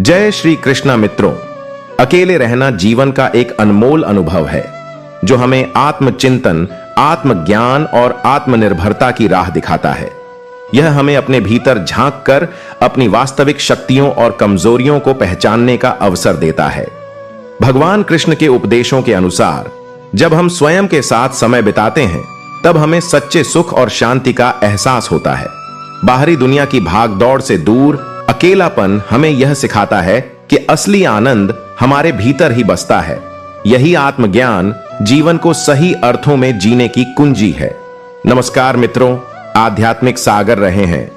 जय श्री कृष्णा मित्रों। अकेले रहना जीवन का एक अनमोल अनुभव है जो हमें आत्मचिंतन, आत्मज्ञान और आत्मनिर्भरता की राह दिखाता है। यह हमें अपने भीतर झांक कर अपनी वास्तविक शक्तियों और कमजोरियों को पहचानने का अवसर देता है। भगवान कृष्ण के उपदेशों के अनुसार जब हम स्वयं के साथ समय बिताते हैं तब हमें सच्चे सुख और शांति का एहसास होता है। बाहरी दुनिया की भागदौड़ से दूर अकेलापन हमें यह सिखाता है कि असली आनंद हमारे भीतर ही बसता है। यही आत्मज्ञान जीवन को सही अर्थों में जीने की कुंजी है। नमस्कार मित्रों, आध्यात्मिक सागर रहे हैं।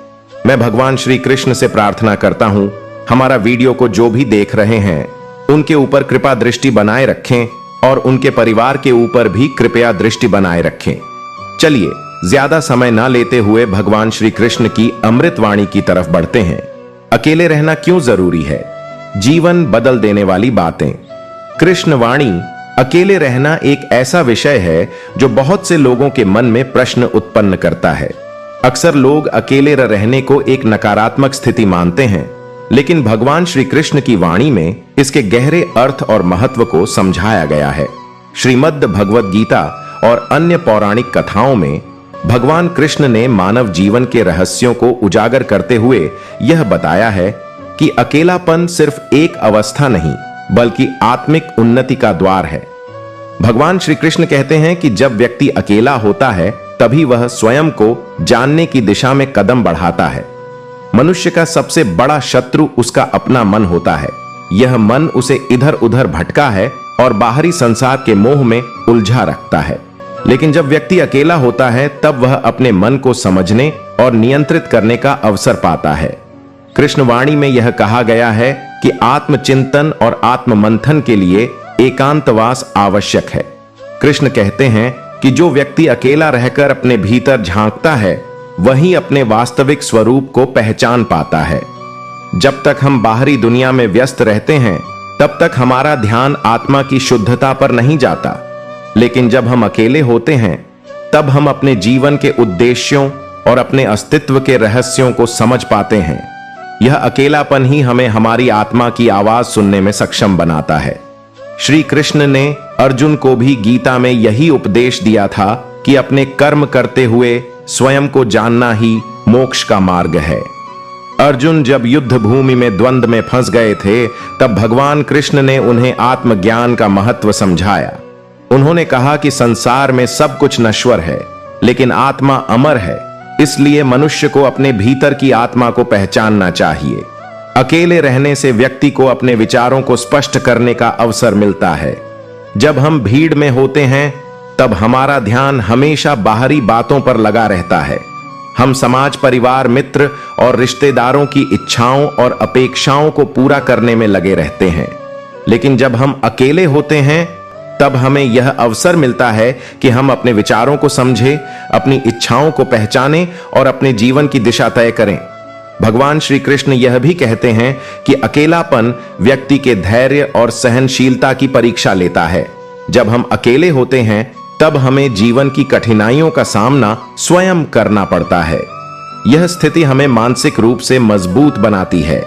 मैं भगवान श्री कृष्ण से प्रार्थना करता हूं हमारा वीडियो को जो भी देख रहे हैं उनके ऊपर कृपा दृष्टि बनाए रखें और उनके परिवार के ऊपर भी कृपया दृष्टि बनाए रखें। चलिए ज्यादा समय ना लेते हुए भगवान श्री कृष्ण की अमृत वाणी की तरफ बढ़ते हैं। अकेले रहना क्यों जरूरी है? जीवन बदल देने वाली बातें। कृष्ण वाणी। अकेले रहना एक ऐसा विषय है जो बहुत से लोगों के मन में प्रश्न उत्पन्न करता है। अक्सर लोग अकेले रहने को एक नकारात्मक स्थिति मानते हैं, लेकिन भगवान श्री कृष्ण की वाणी में इसके गहरे अर्थ और महत्व को समझाया गया है। श्रीमद् भगवद गीता और अन्य पौराणिक कथाओं में भगवान कृष्ण ने मानव जीवन के रहस्यों को उजागर करते हुए यह बताया है कि अकेलापन सिर्फ एक अवस्था नहीं बल्कि आत्मिक उन्नति का द्वार है। भगवान श्री कृष्ण कहते हैं कि जब व्यक्ति अकेला होता है तभी वह स्वयं को जानने की दिशा में कदम बढ़ाता है। मनुष्य का सबसे बड़ा शत्रु उसका अपना मन होता है। यह मन उसे इधर उधर भटका है और बाहरी संसार के मोह में उलझा रखता है। लेकिन जब व्यक्ति अकेला होता है तब वह अपने मन को समझने और नियंत्रित करने का अवसर पाता है। कृष्णवाणी में यह कहा गया है कि आत्मचिंतन और आत्ममंथन के लिए एकांतवास आवश्यक है। कृष्ण कहते हैं कि जो व्यक्ति अकेला रहकर अपने भीतर झांकता है वही अपने वास्तविक स्वरूप को पहचान पाता है। जब तक हम बाहरी दुनिया में व्यस्त रहते हैं तब तक हमारा ध्यान आत्मा की शुद्धता पर नहीं जाता, लेकिन जब हम अकेले होते हैं तब हम अपने जीवन के उद्देश्यों और अपने अस्तित्व के रहस्यों को समझ पाते हैं। यह अकेलापन ही हमें हमारी आत्मा की आवाज सुनने में सक्षम बनाता है। श्री कृष्ण ने अर्जुन को भी गीता में यही उपदेश दिया था कि अपने कर्म करते हुए स्वयं को जानना ही मोक्ष का मार्ग है। अर्जुन जब युद्ध भूमि में द्वंद्व में फंस गए थे तब भगवान कृष्ण ने उन्हें आत्मज्ञान का महत्व समझाया। उन्होंने कहा कि संसार में सब कुछ नश्वर है लेकिन आत्मा अमर है, इसलिए मनुष्य को अपने भीतर की आत्मा को पहचानना चाहिए। अकेले रहने से व्यक्ति को अपने विचारों को स्पष्ट करने का अवसर मिलता है। जब हम भीड़ में होते हैं तब हमारा ध्यान हमेशा बाहरी बातों पर लगा रहता है। हम समाज, परिवार, मित्र और रिश्तेदारों की इच्छाओं और अपेक्षाओं को पूरा करने में लगे रहते हैं। लेकिन जब हम अकेले होते हैं तब हमें यह अवसर मिलता है कि हम अपने विचारों को समझें, अपनी इच्छाओं को पहचानें और अपने जीवन की दिशा तय करें। भगवान श्री कृष्ण यह भी कहते हैं कि अकेलापन व्यक्ति के धैर्य और सहनशीलता की परीक्षा लेता है। जब हम अकेले होते हैं तब हमें जीवन की कठिनाइयों का सामना स्वयं करना पड़ता है। यह स्थिति हमें मानसिक रूप से मजबूत बनाती है।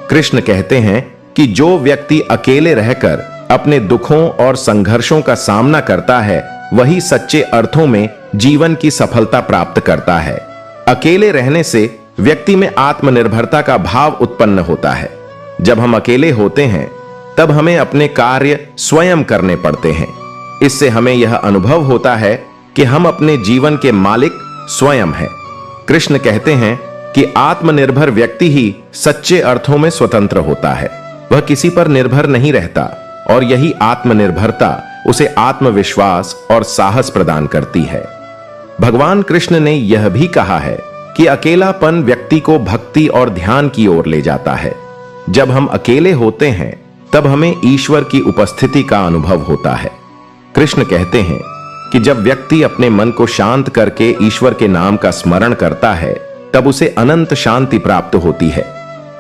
कृष्ण कहते हैं कि जो व्यक्ति अकेले रहकर अपने दुखों और संघर्षों का सामना करता है वही सच्चे अर्थों में जीवन की सफलता प्राप्त करता है। अकेले रहने से व्यक्ति में आत्मनिर्भरता का भाव उत्पन्न होता है। जब हम अकेले होते हैं तब हमें अपने कार्य स्वयं करने पड़ते हैं। इससे हमें यह अनुभव होता है कि हम अपने जीवन के मालिक स्वयं हैं। कृष्ण कहते हैं कि आत्मनिर्भर व्यक्ति ही सच्चे अर्थों में स्वतंत्र होता है। वह किसी पर निर्भर नहीं रहता और यही आत्मनिर्भरता उसे आत्मविश्वास और साहस प्रदान करती है। भगवान कृष्ण ने यह भी कहा है कि अकेलापन व्यक्ति को भक्ति और ध्यान की ओर ले जाता है। जब हम अकेले होते हैं तब हमें ईश्वर की उपस्थिति का अनुभव होता है। कृष्ण कहते हैं कि जब व्यक्ति अपने मन को शांत करके ईश्वर के नाम का स्मरण करता है तब उसे अनंत शांति प्राप्त होती है।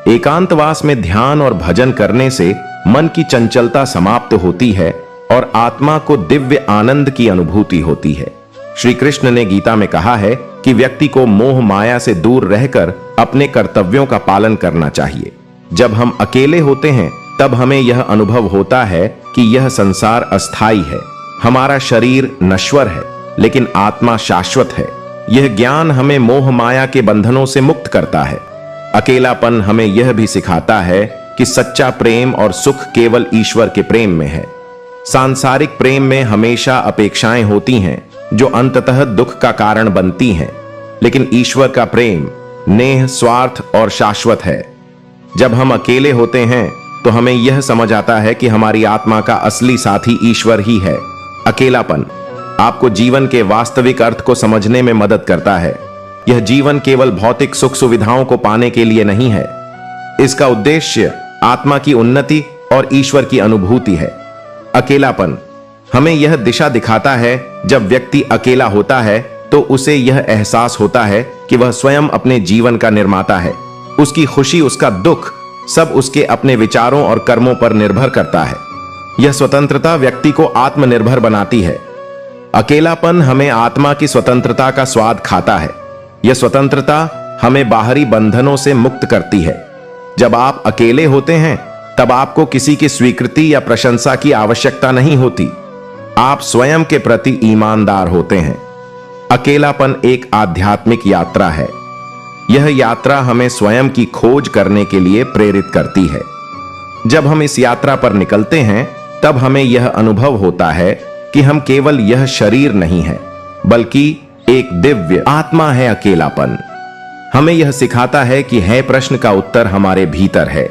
एकांतवास में ध्यान और भजन करने से मन की चंचलता समाप्त होती है और आत्मा को दिव्य आनंद की अनुभूति होती है। श्री कृष्ण ने गीता में कहा है कि व्यक्ति को मोह माया से दूर रहकर अपने कर्तव्यों का पालन करना चाहिए। जब हम अकेले होते हैं तब हमें यह अनुभव होता है कि यह संसार अस्थाई है, हमारा शरीर नश्वर है, लेकिन आत्मा शाश्वत है। यह ज्ञान हमें मोह माया के बंधनों से मुक्त करता है। अकेलापन हमें यह भी सिखाता है कि सच्चा प्रेम और सुख केवल ईश्वर के प्रेम में है। सांसारिक प्रेम में हमेशा अपेक्षाएं होती हैं जो अंततः दुख का कारण बनती हैं, लेकिन ईश्वर का प्रेम नेह, स्वार्थ और शाश्वत है। जब हम अकेले होते हैं तो हमें यह समझ आता है कि हमारी आत्मा का असली साथी ईश्वर ही है। अकेलापन आपको जीवन के वास्तविक अर्थ को समझने में मदद करता है। यह जीवन केवल भौतिक सुख सुविधाओं को पाने के लिए नहीं है। इसका उद्देश्य आत्मा की उन्नति और ईश्वर की अनुभूति है। अकेलापन हमें यह दिशा दिखाता है। जब व्यक्ति अकेला होता है तो उसे यह एहसास होता है कि वह स्वयं अपने जीवन का निर्माता है। उसकी खुशी, उसका दुख सब उसके अपने विचारों और कर्मों पर निर्भर करता है। यह स्वतंत्रता व्यक्ति को आत्मनिर्भर बनाती है। अकेलापन हमें आत्मा की स्वतंत्रता का स्वाद खाता है। यह स्वतंत्रता हमें बाहरी बंधनों से मुक्त करती है। जब आप अकेले होते हैं तब आपको किसी की स्वीकृति या प्रशंसा की आवश्यकता नहीं होती। आप स्वयं के प्रति ईमानदार होते हैं। अकेलापन एक आध्यात्मिक यात्रा है। यह यात्रा हमें स्वयं की खोज करने के लिए प्रेरित करती है। जब हम इस यात्रा पर निकलते हैं तब हमें यह अनुभव होता है कि हम केवल यह शरीर नहीं है, बल्कि एक दिव्य आत्मा है। अकेलापन हमें यह सिखाता है कि है प्रश्न का उत्तर हमारे भीतर है।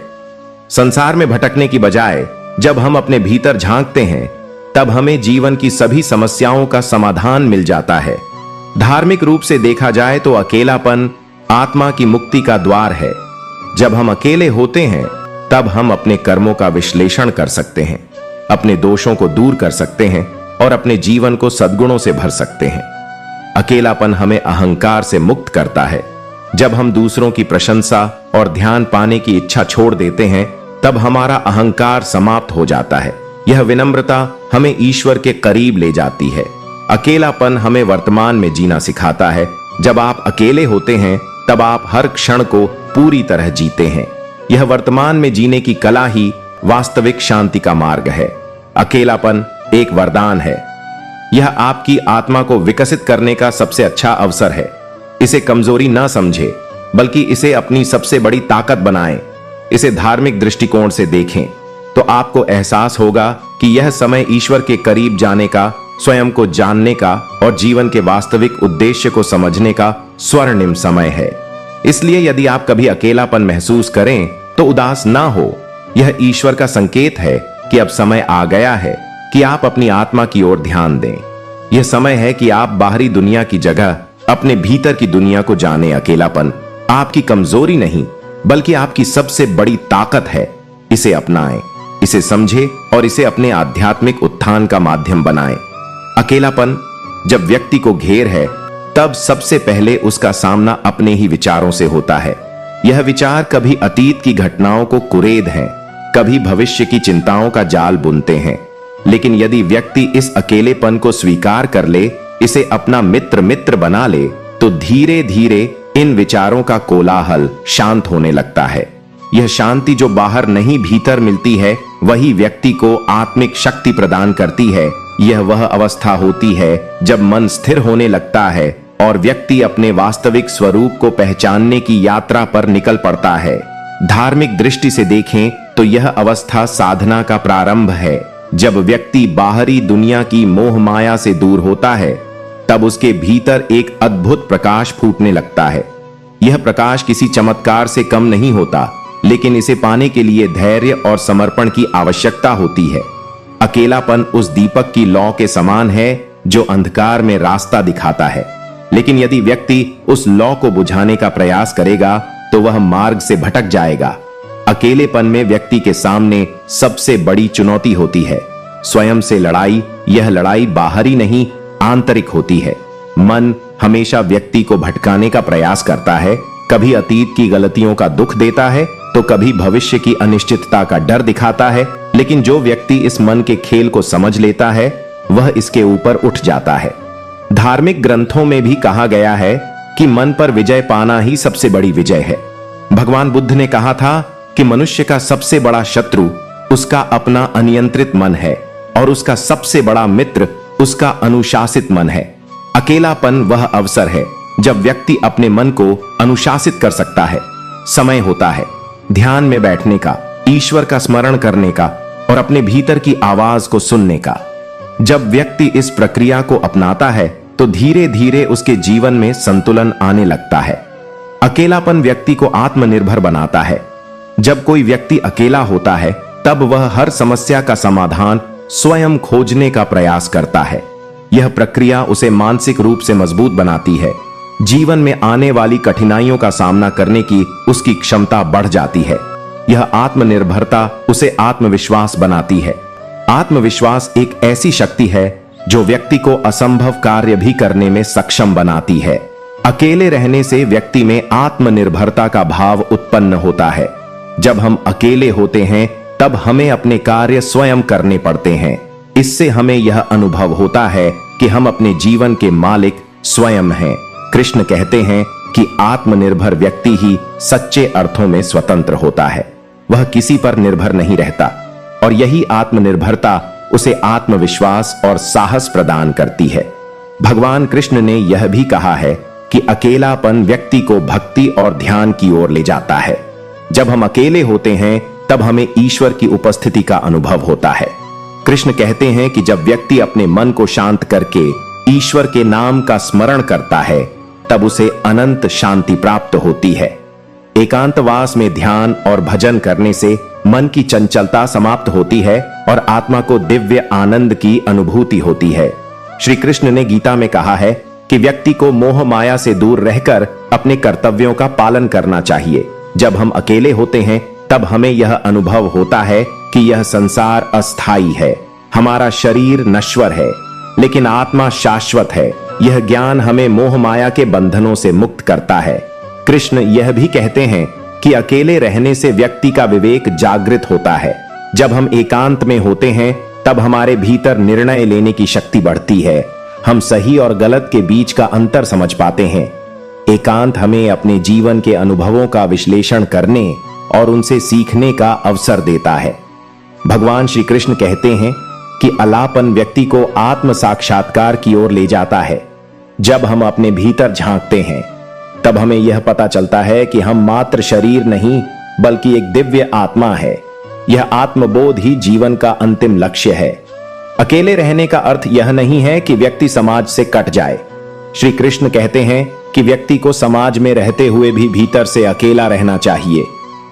संसार में भटकने की बजाय जब हम अपने भीतर झांकते हैं तब हमें जीवन की सभी समस्याओं का समाधान मिल जाता है। धार्मिक रूप से देखा जाए तो अकेलापन आत्मा की मुक्ति का द्वार है। जब हम अकेले होते हैं तब हम अपने कर्मों का विश्लेषण कर सकते हैं, अपने दोषों को दूर कर सकते हैं और अपने जीवन को सद्गुणों से भर सकते हैं। अकेलापन हमें अहंकार से मुक्त करता है। जब हम दूसरों की प्रशंसा और ध्यान पाने की इच्छा छोड़ देते हैं तब हमारा अहंकार समाप्त हो जाता है। यह विनम्रता हमें ईश्वर के करीब ले जाती है। अकेलापन हमें वर्तमान में जीना सिखाता है। जब आप अकेले होते हैं तब आप हर क्षण को पूरी तरह जीते हैं। यह वर्तमान में जीने की कला ही वास्तविक शांति का मार्ग है। अकेलापन एक वरदान है। यह आपकी आत्मा को विकसित करने का सबसे अच्छा अवसर है। इसे कमजोरी ना समझे, बल्कि इसे अपनी सबसे बड़ी ताकत बनाएं। इसे धार्मिक दृष्टिकोण से देखें तो आपको एहसास होगा कि यह समय ईश्वर के करीब जाने का, स्वयं को जानने का और जीवन के वास्तविक उद्देश्य को समझने का स्वर्णिम समय है। इसलिए यदि आप कभी अकेलापन महसूस करें तो उदास ना हो। यह ईश्वर का संकेत है कि अब समय आ गया है कि आप अपनी आत्मा की ओर ध्यान दें। यह समय है कि आप बाहरी दुनिया की जगह अपने भीतर की दुनिया को जानें। अकेलापन आपकी कमजोरी नहीं, बल्कि आपकी सबसे बड़ी ताकत है। इसे अपनाएं, इसे समझें और इसे अपने आध्यात्मिक उत्थान का माध्यम बनाएं। अकेलापन जब व्यक्ति को घेर है तब सबसे पहले उसका सामना अपने ही विचारों से होता है। यह विचार कभी अतीत की घटनाओं को कुरेद हैं, कभी भविष्य की चिंताओं का जाल बुनते हैं। लेकिन यदि व्यक्ति इस अकेलेपन को स्वीकार कर ले, इसे अपना मित्र बना ले, तो धीरे धीरे इन विचारों का कोलाहल शांत होने लगता है। यह शांति जो बाहर नहीं भीतर मिलती है, वही व्यक्ति को आत्मिक शक्ति प्रदान करती है। यह वह अवस्था होती है जब मन स्थिर होने लगता है और व्यक्ति अपने वास्तविक स्वरूप को पहचानने की यात्रा पर निकल पड़ता है। धार्मिक दृष्टि से देखें तो यह अवस्था साधना का प्रारंभ है। जब व्यक्ति बाहरी दुनिया की मोह माया से दूर होता है तब उसके भीतर एक अद्भुत प्रकाश फूटने लगता है। यह प्रकाश किसी चमत्कार से कम नहीं होता, लेकिन इसे पाने के लिए धैर्य और समर्पण की आवश्यकता होती है। अकेलापन उस दीपक की लौ के समान है जो अंधकार में रास्ता दिखाता है, लेकिन यदि व्यक्ति उस लौ को बुझाने का प्रयास करेगा तो वह मार्ग से भटक जाएगा। अकेलेपन में व्यक्ति के सामने सबसे बड़ी चुनौती होती है स्वयं से लड़ाई। यह लड़ाई बाहरी नहीं, आंतरिक होती है। मन हमेशा व्यक्ति को भटकाने का प्रयास करता है, कभी अतीत की गलतियों का दुख देता है तो कभी भविष्य की अनिश्चितता का डर दिखाता है। लेकिन जो व्यक्ति इस मन के खेल को समझ लेता है वह इसके ऊपर उठ जाता है। धार्मिक ग्रंथों में भी कहा गया है, कि मन पर विजय पाना ही सबसे बड़ी विजय है। भगवान बुद्ध ने कहा था, कि मनुष्य का सबसे बड़ा शत्रु उसका अपना अनियंत्रित मन है और उसका सबसे बड़ा मित्र उसका अनुशासित मन है। अकेलापन वह अवसर है जब व्यक्ति अपने मन को अनुशासित कर सकता है। समय होता है ध्यान में बैठने का, ईश्वर का स्मरण करने का और अपने भीतर की आवाज को सुनने का। जब व्यक्ति इस प्रक्रिया को अपनाता है तो धीरे धीरे उसके जीवन में संतुलन आने लगता है। अकेलापन व्यक्ति को आत्मनिर्भर बनाता है। जब कोई व्यक्ति अकेला होता है तब वह हर समस्या का समाधान स्वयं खोजने का प्रयास करता है। यह प्रक्रिया उसे मानसिक रूप से मजबूत बनाती है। जीवन में आने वाली कठिनाइयों का सामना करने की उसकी क्षमता बढ़ जाती है। यह आत्मनिर्भरता उसे आत्मविश्वास बनाती है। आत्मविश्वास एक ऐसी शक्ति है जो व्यक्ति को असंभव कार्य भी करने में सक्षम बनाती है। अकेले रहने से व्यक्ति में आत्मनिर्भरता का भाव उत्पन्न होता है। जब हम अकेले होते हैं तब हमें अपने कार्य स्वयं करने पड़ते हैं। इससे हमें यह अनुभव होता है कि हम अपने जीवन के मालिक स्वयं हैं। कृष्ण कहते हैं कि आत्मनिर्भर व्यक्ति ही सच्चे अर्थों में स्वतंत्र होता है। वह किसी पर निर्भर नहीं रहता और यही आत्मनिर्भरता उसे आत्मविश्वास और साहस प्रदान करती है। भगवान कृष्ण ने यह भी कहा है कि अकेलापन व्यक्ति को भक्ति और ध्यान की ओर ले जाता है। जब हम अकेले होते हैं तब हमें ईश्वर की उपस्थिति का अनुभव होता है। कृष्ण कहते हैं कि जब व्यक्ति अपने मन को शांत करके ईश्वर के नाम का स्मरण करता है तब उसे अनंत शांति प्राप्त होती है। एकांतवास में ध्यान और भजन करने से मन की चंचलता समाप्त होती है और आत्मा को दिव्य आनंद की अनुभूति होती है। श्री कृष्ण ने गीता में कहा है कि व्यक्ति को मोह माया से दूर रहकर अपने कर्तव्यों का पालन करना चाहिए। जब हम अकेले होते हैं तब हमें यह अनुभव होता है कि यह संसार अस्थाई है। हमारा शरीर नश्वर है लेकिन आत्मा शाश्वत है। यह ज्ञान हमें मोह माया के बंधनों से मुक्त करता है। कृष्ण यह भी कहते हैं कि अकेले रहने से व्यक्ति का विवेक जागृत होता है। जब हम एकांत में होते हैं तब हमारे भीतर निर्णय लेने की शक्ति बढ़ती है। हम सही और गलत के बीच का अंतर समझ पाते हैं। एकांत हमें अपने जीवन के अनुभवों का विश्लेषण करने और उनसे सीखने का अवसर देता है। भगवान श्री कृष्ण कहते हैं कि अलापन व्यक्ति को आत्म साक्षात्कार की ओर ले जाता है। जब हम अपने भीतर झांकते हैं तब हमें यह पता चलता है कि हम मात्र शरीर नहीं बल्कि एक दिव्य आत्मा है। यह आत्मबोध ही जीवन का अंतिम लक्ष्य है। अकेले रहने का अर्थ यह नहीं है कि व्यक्ति समाज से कट जाए। श्री कृष्ण कहते हैं कि व्यक्ति को समाज में रहते हुए भी भीतर से अकेला रहना चाहिए।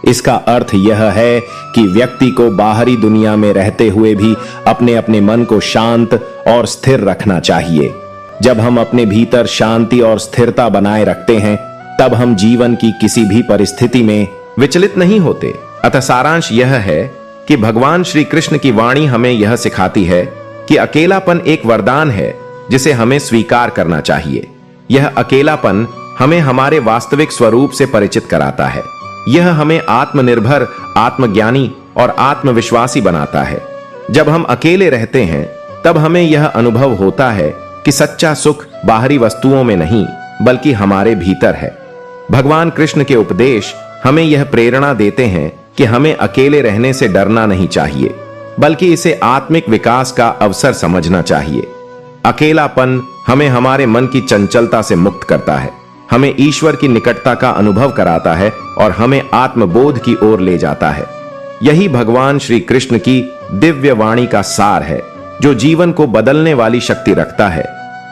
इसका अर्थ यह है कि व्यक्ति को बाहरी दुनिया में रहते हुए भी अपने अपने मन को शांत और स्थिर रखना चाहिए। जब हम अपने भीतर शांति और स्थिरता बनाए रखते हैं तब हम जीवन की किसी भी परिस्थिति में विचलित नहीं होते। अतः सारांश यह है कि भगवान श्री कृष्ण की वाणी हमें यह सिखाती है कि अकेलापन एक वरदान है जिसे हमें स्वीकार करना चाहिए। यह अकेलापन हमें हमारे वास्तविक स्वरूप से परिचित कराता है। यह हमें आत्मनिर्भर, आत्मज्ञानी और आत्मविश्वासी बनाता है। जब हम अकेले रहते हैं तब हमें यह अनुभव होता है कि सच्चा सुख बाहरी वस्तुओं में नहीं बल्कि हमारे भीतर है। भगवान कृष्ण के उपदेश हमें यह प्रेरणा देते हैं कि हमें अकेले रहने से डरना नहीं चाहिए बल्कि इसे आत्मिक विकास का अवसर समझना चाहिए। अकेलापन हमें हमारे मन की चंचलता से मुक्त करता है, हमें ईश्वर की निकटता का अनुभव कराता है और हमें आत्मबोध की ओर ले जाता है। यही भगवान श्री कृष्ण की दिव्य वाणी का सार है जो जीवन को बदलने वाली शक्ति रखता है।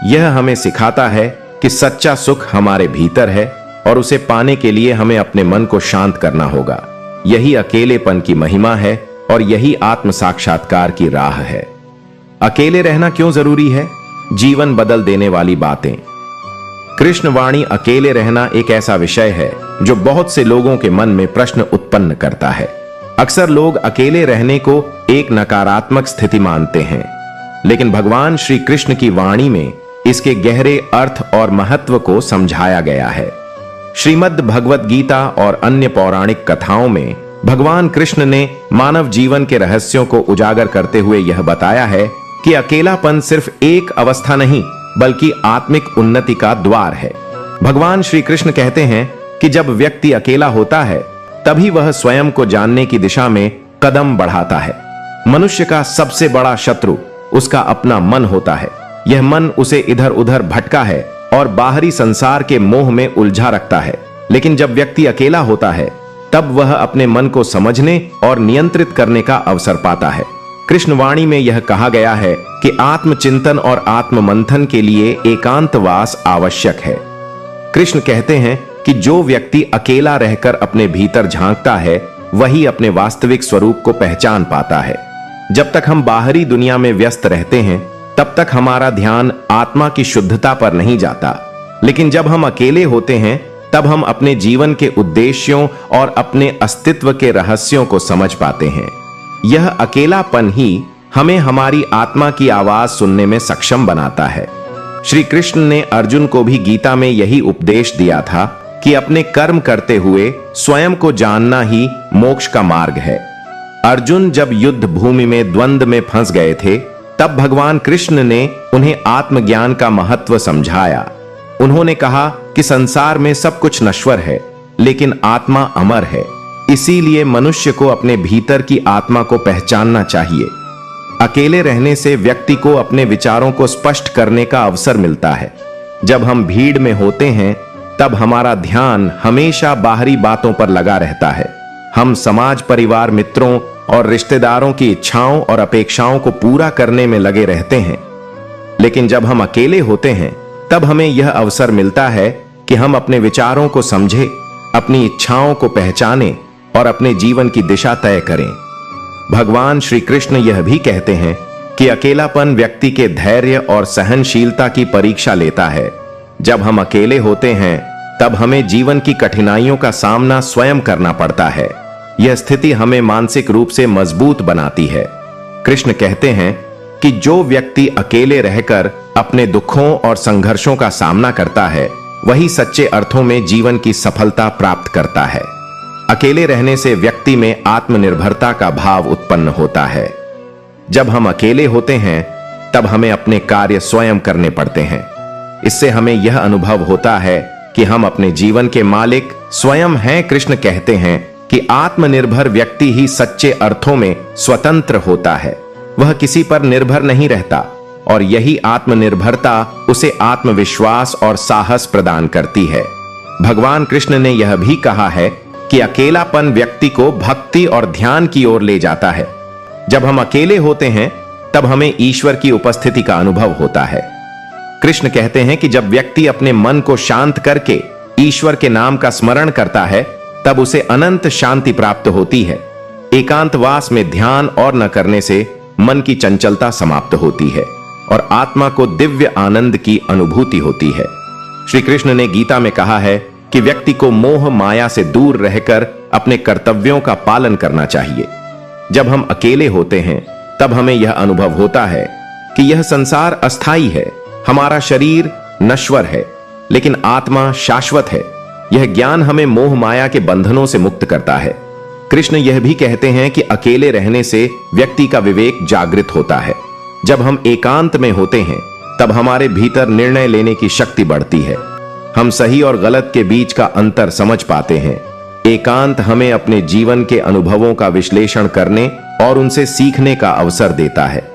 यह हमें सिखाता है कि सच्चा सुख हमारे भीतर है और उसे पाने के लिए हमें अपने मन को शांत करना होगा। यही अकेलेपन की महिमा है और यही आत्म साक्षात्कार की राह है। अकेले रहना क्यों जरूरी है? जीवन बदल देने वाली बातें। कृष्ण वाणी अकेले रहना एक ऐसा विषय है जो बहुत से लोगों के मन में प्रश्न उत्पन्न करता है। अक्सर लोग अकेले रहने को एक नकारात्मक स्थिति मानते हैं, लेकिन भगवान श्री कृष्ण की वाणी में इसके गहरे अर्थ और महत्व को समझाया गया है। श्रीमद् भगवत गीता और अन्य पौराणिक कथाओं में भगवान कृष्ण ने मानव जीवन के रहस्यों को उजागर करते हुए यह बताया है कि अकेलापन सिर्फ एक अवस्था नहीं बल्कि आत्मिक उन्नति का द्वार है। भगवान श्री कृष्ण कहते हैं कि जब व्यक्ति अकेला होता है तभी वह स्वयं को जानने की दिशा में कदम बढ़ाता है। मनुष्य का सबसे बड़ा शत्रु उसका अपना मन होता है। यह मन उसे इधर उधर भटका है और बाहरी संसार के मोह में उलझा रखता है। लेकिन जब व्यक्ति अकेला होता है तब वह अपने मन को समझने और नियंत्रित करने का अवसर पाता है। कृष्णवाणी में यह कहा गया है कि आत्मचिंतन और आत्म मंथन के लिए एकांतवास आवश्यक है। कृष्ण कहते हैं कि जो व्यक्ति अकेला रहकर अपने भीतर झांकता है वही अपने वास्तविक स्वरूप को पहचान पाता है। जब तक हम बाहरी दुनिया में व्यस्त रहते हैं तब तक हमारा ध्यान आत्मा की शुद्धता पर नहीं जाता। लेकिन जब हम अकेले होते हैं तब हम अपने जीवन के उद्देश्यों और अपने अस्तित्व के रहस्यों को समझ पाते हैं। यह अकेलापन ही हमें हमारी आत्मा की आवाज सुनने में सक्षम बनाता है। श्री कृष्ण ने अर्जुन को भी गीता में यही उपदेश दिया था कि अपने कर्म करते हुए स्वयं को जानना ही मोक्ष का मार्ग है। अर्जुन जब युद्ध भूमि में द्वंद्व में फंस गए थे तब भगवान कृष्ण ने उन्हें आत्मज्ञान का महत्व समझाया। उन्होंने कहा कि संसार में सब कुछ नश्वर है लेकिन आत्मा अमर है। इसीलिए मनुष्य को अपने भीतर की आत्मा को पहचानना चाहिए। अकेले रहने से व्यक्ति को अपने विचारों को स्पष्ट करने का अवसर मिलता है। जब हम भीड़ में होते हैं तब हमारा ध्यान हमेशा बाहरी बातों पर लगा रहता है। हम समाज, परिवार, मित्रों और रिश्तेदारों की इच्छाओं और अपेक्षाओं को पूरा करने में लगे रहते हैं। लेकिन जब हम अकेले होते हैं तब हमें यह अवसर मिलता है कि हम अपने विचारों को समझें, अपनी इच्छाओं को पहचानें और अपने जीवन की दिशा तय करें। भगवान श्री कृष्ण यह भी कहते हैं कि अकेलापन व्यक्ति के धैर्य और सहनशीलता की परीक्षा लेता है। जब हम अकेले होते हैं तब हमें जीवन की कठिनाइयों का सामना स्वयं करना पड़ता है। यह स्थिति हमें मानसिक रूप से मजबूत बनाती है। कृष्ण कहते हैं कि जो व्यक्ति अकेले रहकर अपने दुखों और संघर्षों का सामना करता है वही सच्चे अर्थों में जीवन की सफलता प्राप्त करता है। अकेले रहने से व्यक्ति में आत्मनिर्भरता का भाव उत्पन्न होता है। जब हम अकेले होते हैं तब हमें अपने कार्य स्वयं करने पड़ते हैं। इससे हमें यह अनुभव होता है कि हम अपने जीवन के मालिक स्वयं हैं। कृष्ण कहते हैं कि आत्मनिर्भर व्यक्ति ही सच्चे अर्थों में स्वतंत्र होता है। वह किसी पर निर्भर नहीं रहता और यही आत्मनिर्भरता उसे आत्मविश्वास और साहस प्रदान करती है। भगवान कृष्ण ने यह भी कहा है कि अकेलापन व्यक्ति को भक्ति और ध्यान की ओर ले जाता है। जब हम अकेले होते हैं तब हमें ईश्वर की उपस्थिति का अनुभव होता है। कृष्ण कहते हैं कि जब व्यक्ति अपने मन को शांत करके ईश्वर के नाम का स्मरण करता है तब उसे अनंत शांति प्राप्त होती है। एकांतवास में ध्यान और न करने से मन की चंचलता समाप्त होती है और आत्मा को दिव्य आनंद की अनुभूति होती है। श्री कृष्ण ने गीता में कहा है कि व्यक्ति को मोह माया से दूर रहकर अपने कर्तव्यों का पालन करना चाहिए। जब हम अकेले होते हैं तब हमें यह अनुभव होता है कि यह संसार अस्थाई है। हमारा शरीर नश्वर है लेकिन आत्मा शाश्वत है। यह ज्ञान हमें मोह माया के बंधनों से मुक्त करता है। कृष्ण यह भी कहते हैं कि अकेले रहने से व्यक्ति का विवेक जागृत होता है। जब हम एकांत में होते हैं तब हमारे भीतर निर्णय लेने की शक्ति बढ़ती है। हम सही और गलत के बीच का अंतर समझ पाते हैं। एकांत हमें अपने जीवन के अनुभवों का विश्लेषण करने और उनसे सीखने का अवसर देता है।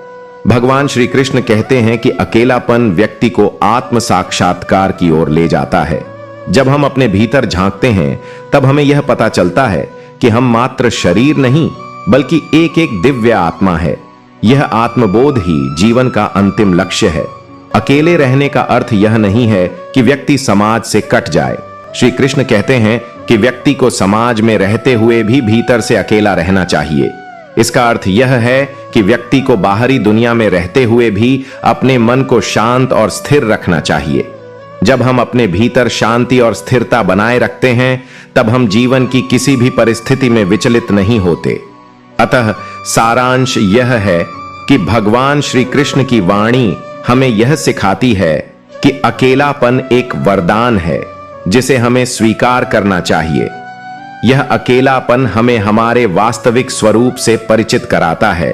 भगवान श्री कृष्ण कहते हैं कि अकेलापन व्यक्ति को आत्म साक्षात्कार की ओर ले जाता है। जब हम अपने भीतर झांकते हैं तब हमें यह पता चलता है कि हम मात्र शरीर नहीं बल्कि एक एक दिव्य आत्मा है। यह आत्मबोध ही जीवन का अंतिम लक्ष्य है। अकेले रहने का अर्थ यह नहीं है कि व्यक्ति समाज से कट जाए। श्री कृष्ण कहते हैं कि व्यक्ति को समाज में रहते हुए भी भीतर से अकेला रहना चाहिए। इसका अर्थ यह है कि व्यक्ति को बाहरी दुनिया में रहते हुए भी अपने मन को शांत और स्थिर रखना चाहिए। जब हम अपने भीतर शांति और स्थिरता बनाए रखते हैं तब हम जीवन की किसी भी परिस्थिति में विचलित नहीं होते। अतः सारांश यह है कि भगवान श्री कृष्ण की वाणी हमें यह सिखाती है कि अकेलापन एक वरदान है जिसे हमें स्वीकार करना चाहिए। यह अकेलापन हमें हमारे वास्तविक स्वरूप से परिचित कराता है।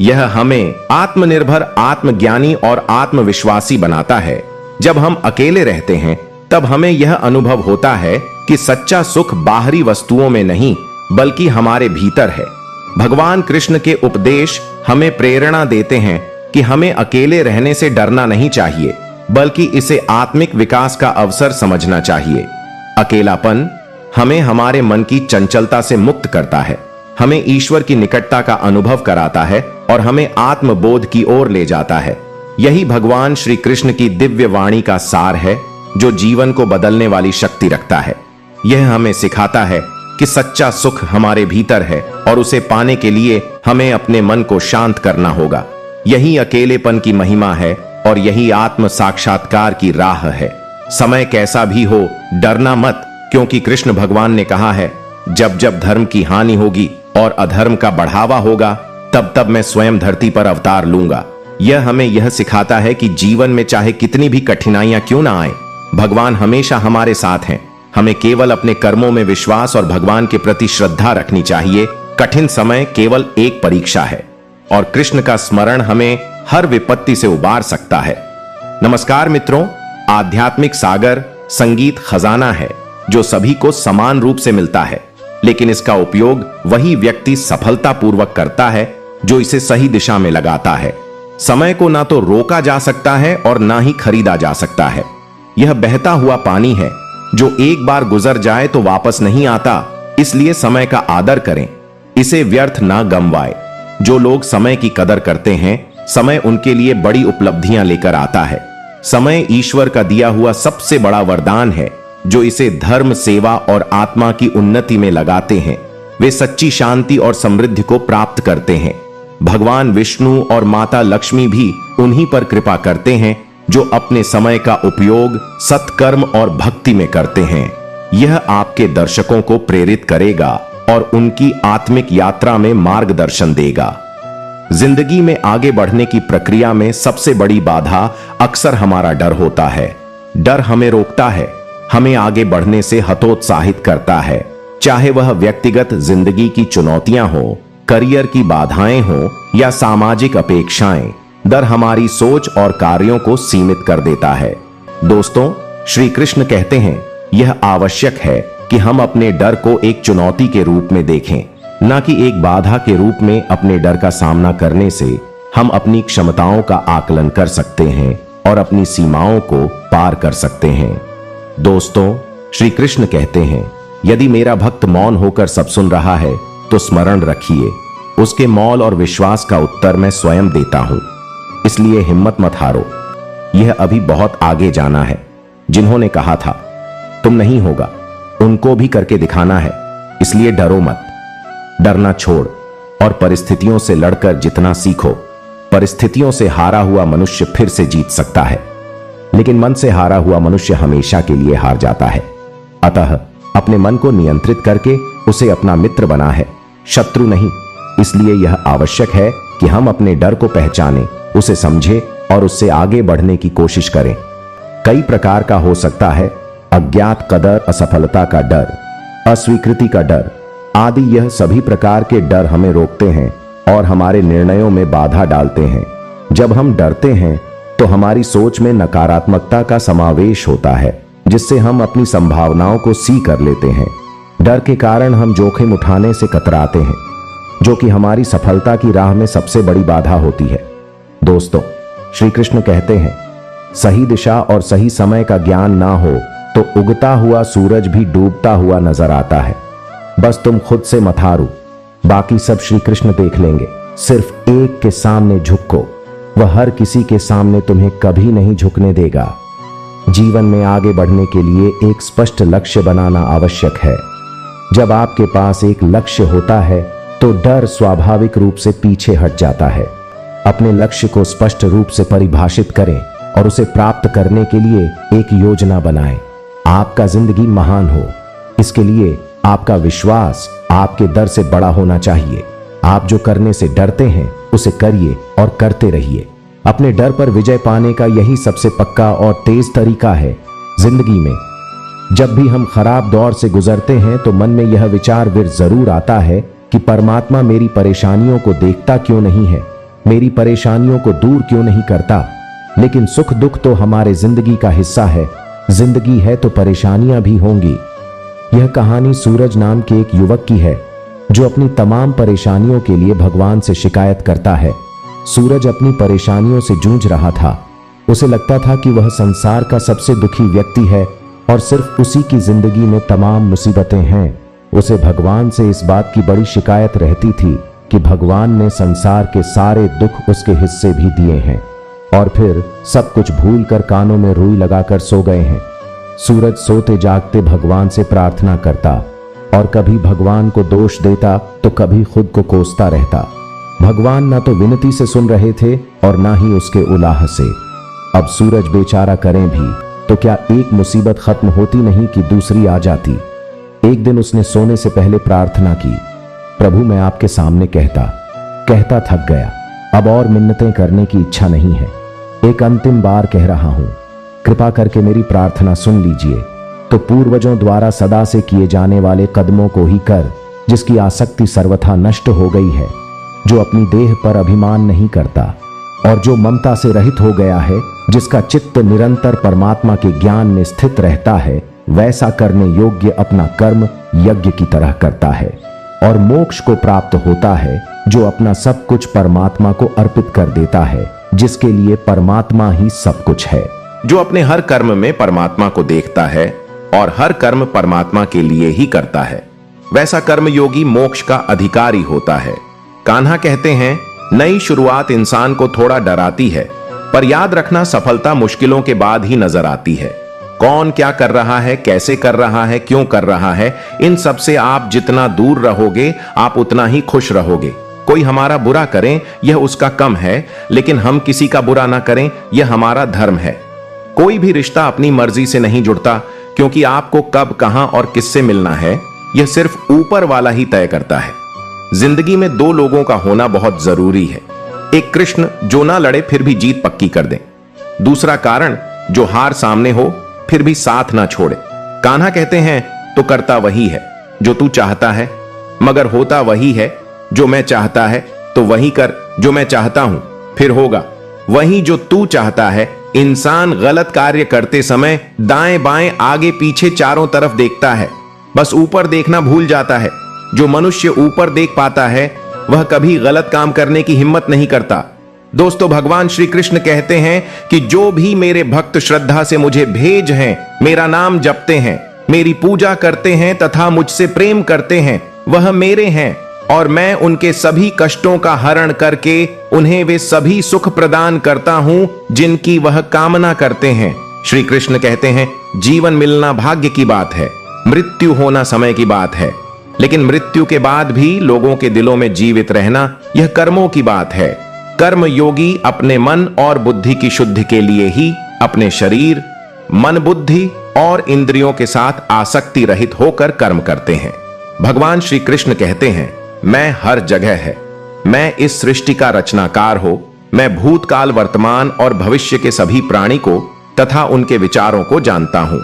यह हमें आत्मनिर्भर, आत्मज्ञानी और आत्मविश्वासी बनाता है। जब हम अकेले रहते हैं तब हमें यह अनुभव होता है कि सच्चा सुख बाहरी वस्तुओं में नहीं बल्कि हमारे भीतर है। भगवान कृष्ण के उपदेश हमें प्रेरणा देते हैं कि हमें अकेले रहने से डरना नहीं चाहिए, बल्कि इसे आत्मिक विकास का अवसर समझना चाहिए। अकेलापन हमें हमारे मन की चंचलता से मुक्त करता है, हमें ईश्वर की निकटता का अनुभव कराता है और हमें आत्मबोध की ओर ले जाता है। यही भगवान श्री कृष्ण की दिव्य वाणी का सार है, जो जीवन को बदलने वाली शक्ति रखता है। यह हमें सिखाता है कि सच्चा सुख हमारे भीतर है और उसे पाने के लिए हमें अपने मन को शांत करना होगा। यही अकेलेपन की महिमा है और यही आत्म साक्षात्कार की राह है। समय कैसा भी हो, डरना मत, क्योंकि कृष्ण भगवान ने कहा है, जब जब धर्म की हानि होगी और अधर्म का बढ़ावा होगा, तब तब मैं स्वयं धरती पर अवतार लूंगा। यह हमें यह सिखाता है कि जीवन में चाहे कितनी भी कठिनाइयां क्यों ना आए, भगवान हमेशा हमारे साथ हैं। हमें केवल अपने कर्मों में विश्वास और भगवान के प्रति श्रद्धा रखनी चाहिए। कठिन समय केवल एक परीक्षा है और कृष्ण का स्मरण हमें हर विपत्ति से उबार सकता है। नमस्कार मित्रों, आध्यात्मिक सागर संगीत खजाना है जो सभी को समान रूप से मिलता है, लेकिन इसका उपयोग वही व्यक्ति सफलतापूर्वक करता है जो इसे सही दिशा में लगाता है। समय को ना तो रोका जा सकता है और ना ही खरीदा जा सकता है। यह बहता हुआ पानी है जो एक बार गुजर जाए तो वापस नहीं आता, इसलिए समय का आदर करें, इसे व्यर्थ ना गंवाए। जो लोग समय की कदर करते हैं, समय उनके लिए बड़ी उपलब्धियां लेकर आता है। समय ईश्वर का दिया हुआ सबसे बड़ा वरदान है। जो इसे धर्म, सेवा और आत्मा की उन्नति में लगाते हैं, वे सच्ची शांति और समृद्धि को प्राप्त करते हैं। भगवान विष्णु और माता लक्ष्मी भी उन्हीं पर कृपा करते हैं जो अपने समय का उपयोग सत्कर्म और भक्ति में करते हैं। यह आपके दर्शकों को प्रेरित करेगा और उनकी आत्मिक यात्रा में मार्गदर्शन देगा। जिंदगी में आगे बढ़ने की प्रक्रिया में सबसे बड़ी बाधा अक्सर हमारा डर होता है। डर हमें रोकता है, हमें आगे बढ़ने से हतोत्साहित करता है। चाहे वह व्यक्तिगत जिंदगी की चुनौतियां हो, करियर की बाधाएं हो या सामाजिक अपेक्षाएं, डर हमारी सोच और कार्यों को सीमित कर देता है। दोस्तों, श्री कृष्ण कहते हैं, यह आवश्यक है कि हम अपने डर को एक चुनौती के रूप में देखें, न कि एक बाधा के रूप में। अपने डर का सामना करने से हम अपनी क्षमताओं का आकलन कर सकते हैं और अपनी सीमाओं को पार कर सकते हैं। दोस्तों, श्री कृष्ण कहते हैं, यदि मेरा भक्त मौन होकर सब सुन रहा है तो स्मरण रखिए, उसके मौन और विश्वास का उत्तर मैं स्वयं देता हूं। इसलिए हिम्मत मत हारो, यह अभी बहुत आगे जाना है। जिन्होंने कहा था तुम नहीं होगा, उनको भी करके दिखाना है। इसलिए डरो मत, डरना छोड़ और परिस्थितियों से लड़कर जितना सीखो। परिस्थितियों से हारा हुआ मनुष्य फिर से जीत सकता है, लेकिन मन से हारा हुआ मनुष्य हमेशा के लिए हार जाता है। अतः अपने मन को नियंत्रित करके उसे अपना मित्र बना है, शत्रु नहीं। इसलिए यह आवश्यक है कि हम अपने डर को पहचानें, उसे समझें और उससे आगे बढ़ने की कोशिश करें। कई प्रकार का हो सकता है, अज्ञात कदर, असफलता का डर, अस्वीकृति का डर आदि। यह सभी प्रकार के डर हमें रोकते हैं और हमारे निर्णयों में बाधा डालते हैं। जब हम डरते हैं तो हमारी सोच में नकारात्मकता का समावेश होता है, जिससे हम अपनी संभावनाओं को सी कर लेते हैं। डर के कारण हम जोखिम उठाने से कतराते हैं, जो कि हमारी सफलता की राह में सबसे बड़ी बाधा होती है। दोस्तों, श्री कृष्ण कहते हैं, सही दिशा और सही समय का ज्ञान ना हो तो उगता हुआ सूरज भी डूबता हुआ नजर आता है। बस तुम खुद से मत हारो, बाकी सब श्री कृष्ण देख लेंगे। सिर्फ एक के सामने झुको, वह हर किसी के सामने तुम्हें कभी नहीं झुकने देगा। जीवन में आगे बढ़ने के लिए एक स्पष्ट लक्ष्य बनाना आवश्यक है। जब आपके पास एक लक्ष्य होता है तो डर स्वाभाविक रूप से पीछे हट जाता है। अपने लक्ष्य को स्पष्ट रूप से परिभाषित करें और उसे प्राप्त करने के लिए एक योजना बनाएं। आपका जिंदगी महान हो, इसके लिए आपका विश्वास आपके डर से बड़ा होना चाहिए। आप जो करने से डरते हैं उसे करिए और करते रहिए। अपने डर पर विजय पाने का यही सबसे पक्का और तेज तरीका है। जिंदगी में जब भी हम खराब दौर से गुजरते हैं तो मन में यह विचार जरूर आता है कि परमात्मा मेरी परेशानियों को देखता क्यों नहीं है, मेरी परेशानियों को दूर क्यों नहीं करता। लेकिन सुख दुख तो हमारे जिंदगी का हिस्सा है जिंदगी है तो परेशानियां भी होंगी। यह कहानी सूरज नाम के एक युवक की है जो अपनी तमाम परेशानियों के लिए भगवान से शिकायत करता है। सूरज अपनी परेशानियों से जूझ रहा था। उसे लगता था कि वह संसार का सबसे दुखी व्यक्ति है और सिर्फ उसी की जिंदगी में तमाम मुसीबतें हैं। उसे भगवान से इस बात की बड़ी शिकायत रहती थी कि भगवान ने संसार के सारे दुख उसके हिस्से भी दिए हैं और फिर सब कुछ भूलकर कानों में रुई लगाकर सो गए हैं। सूरज सोते जागते भगवान से प्रार्थना करता और कभी भगवान को दोष देता तो कभी खुद को कोसता रहता। भगवान न तो विनती से सुन रहे थे और ना ही उसके उलाह से। अब सूरज बेचारा करें भी तो क्या एक मुसीबत खत्म होती नहीं कि दूसरी आ जाती। एक दिन उसने सोने से पहले प्रार्थना की, प्रभु मैं आपके सामने कहता थक गया। अब और मिन्नतें करने की इच्छा नहीं है। एक अंतिम बार कह रहा हूं, कृपा करके मेरी प्रार्थना सुन लीजिए। तो पूर्वजों द्वारा सदा से किए जाने वाले कदमों को ही कर, जिसकी आसक्ति सर्वथा नष्ट हो गई है, जो अपनी देह पर अभिमान नहीं करता और जो ममता से रहित हो गया है, जिसका चित्त निरंतर परमात्मा के ज्ञान में स्थित रहता है, वैसा करने योग्य अपना कर्म यज्ञ की तरह करता है और मोक्ष को प्राप्त होता है, जो अपना सब कुछ परमात्मा को अर्पित कर देता है, जिसके लिए परमात्मा ही सब कुछ है। जो अपने हर कर्म में परमात्मा को देखता है और हर कर्म परमात्मा के लिए ही करता है, वैसा कर्मयोगी मोक्ष का अधिकारी होता है। कान्हा कहते हैं, नई शुरुआत इंसान को थोड़ा डराती है, पर याद रखना सफलता मुश्किलों के बाद ही नजर आती है। कौन क्या कर रहा है, कैसे कर रहा है, क्यों कर रहा है, इन सब से आप जितना दूर रहोगे आप उतना ही खुश रहोगे। कोई हमारा बुरा करें यह उसका कम है, लेकिन हम किसी का बुरा ना करें यह हमारा धर्म है। कोई भी रिश्ता अपनी मर्जी से नहीं जुड़ता, क्योंकि आपको कब, कहां और किससे मिलना है यह सिर्फ ऊपर वाला ही तय करता है। जिंदगी में दो लोगों का होना बहुत जरूरी है। एक कृष्ण जो ना लड़े फिर भी जीत पक्की कर दे, दूसरा कारण जो हार सामने हो फिर भी साथ ना छोड़े। कान्हा कहते हैं, तो करता वही है जो तू चाहता है, मगर होता वही है जो मैं चाहता है। तो वही कर जो मैं चाहता हूं, फिर होगा वही जो तू चाहता है। इंसान गलत कार्य करते समय दाएं बाएं आगे पीछे चारों तरफ देखता है, बस ऊपर देखना भूल जाता है। जो मनुष्य ऊपर देख पाता है वह कभी गलत काम करने की हिम्मत नहीं करता। दोस्तों, भगवान श्री कृष्ण कहते हैं कि जो भी मेरे भक्त श्रद्धा से मुझे भेज हैं, मेरा नाम जपते हैं, मेरी पूजा करते हैं तथा मुझसे प्रेम करते हैं, वह मेरे हैं और मैं उनके सभी कष्टों का हरण करके उन्हें वे सभी सुख प्रदान करता हूं जिनकी वह कामना करते हैं। श्री कृष्ण कहते हैं, जीवन मिलना भाग्य की बात है, मृत्यु होना समय की बात है, लेकिन मृत्यु के बाद भी लोगों के दिलों में जीवित रहना यह कर्मों की बात है। कर्म योगी अपने मन और बुद्धि की शुद्धि के लिए ही अपने शरीर, मन, बुद्धि और इंद्रियों के साथ आसक्ति रहित होकर कर्म करते हैं। भगवान श्री कृष्ण कहते हैं, मैं हर जगह है, मैं इस सृष्टि का रचनाकार हो, मैं भूतकाल, वर्तमान और भविष्य के सभी प्राणी को तथा उनके विचारों को जानता हूं,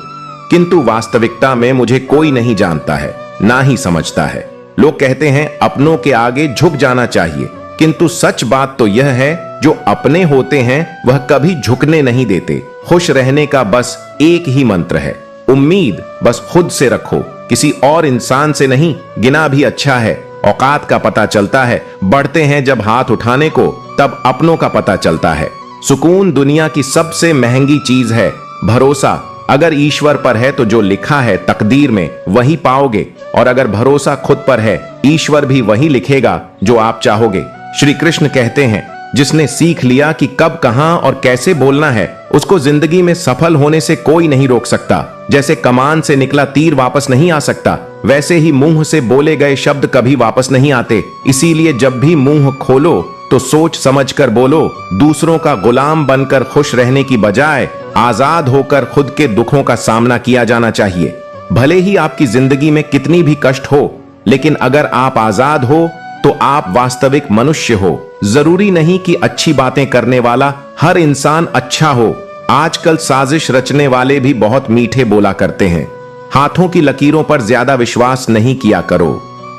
किंतु वास्तविकता में मुझे कोई नहीं जानता है, ना ही समझता है। लोग कहते हैं अपनों के आगे झुक जाना चाहिए, किंतु सच बात तो यह है, जो अपने होते हैं वह कभी झुकने नहीं देते। खुश रहने का बस एक ही मंत्र है, उम्मीद बस खुद से रखो, किसी और इंसान से नहीं। गिना भी अच्छा है, औकात का पता चलता है, बढ़ते हैं जब हाथ उठाने को तब अपनों का पता चलता है। सुकून दुनिया की सबसे महंगी चीज है, भरोसा। अगर ईश्वर पर है तो जो लिखा है तकदीर में वही पाओगे, और अगर भरोसा खुद पर है, ईश्वर भी वही लिखेगा जो आप चाहोगे। श्री कृष्ण कहते हैं, जिसने सीख लिया कि कब, कहां और कैसे बोलना है, उसको जिंदगी में सफल होने से कोई नहीं रोक सकता। जैसे कमान से निकला तीर वापस नहीं आ सकता, वैसे ही मुंह से बोले गए शब्द कभी वापस नहीं आते। इसीलिए जब भी मुंह खोलो तो सोच समझकर बोलो। दूसरों का गुलाम बनकर खुश रहने की बजाय आजाद होकर खुद के दुखों का सामना किया जाना चाहिए। भले ही आपकी जिंदगी में कितनी भी कष्ट हो, लेकिन अगर आप आजाद हो तो आप वास्तविक मनुष्य हो। जरूरी नहीं कि अच्छी बातें करने वाला हर इंसान अच्छा हो। आजकल साजिश रचने वाले भी बहुत मीठे बोला करते हैं। हाथों की लकीरों पर ज्यादा विश्वास नहीं किया करो,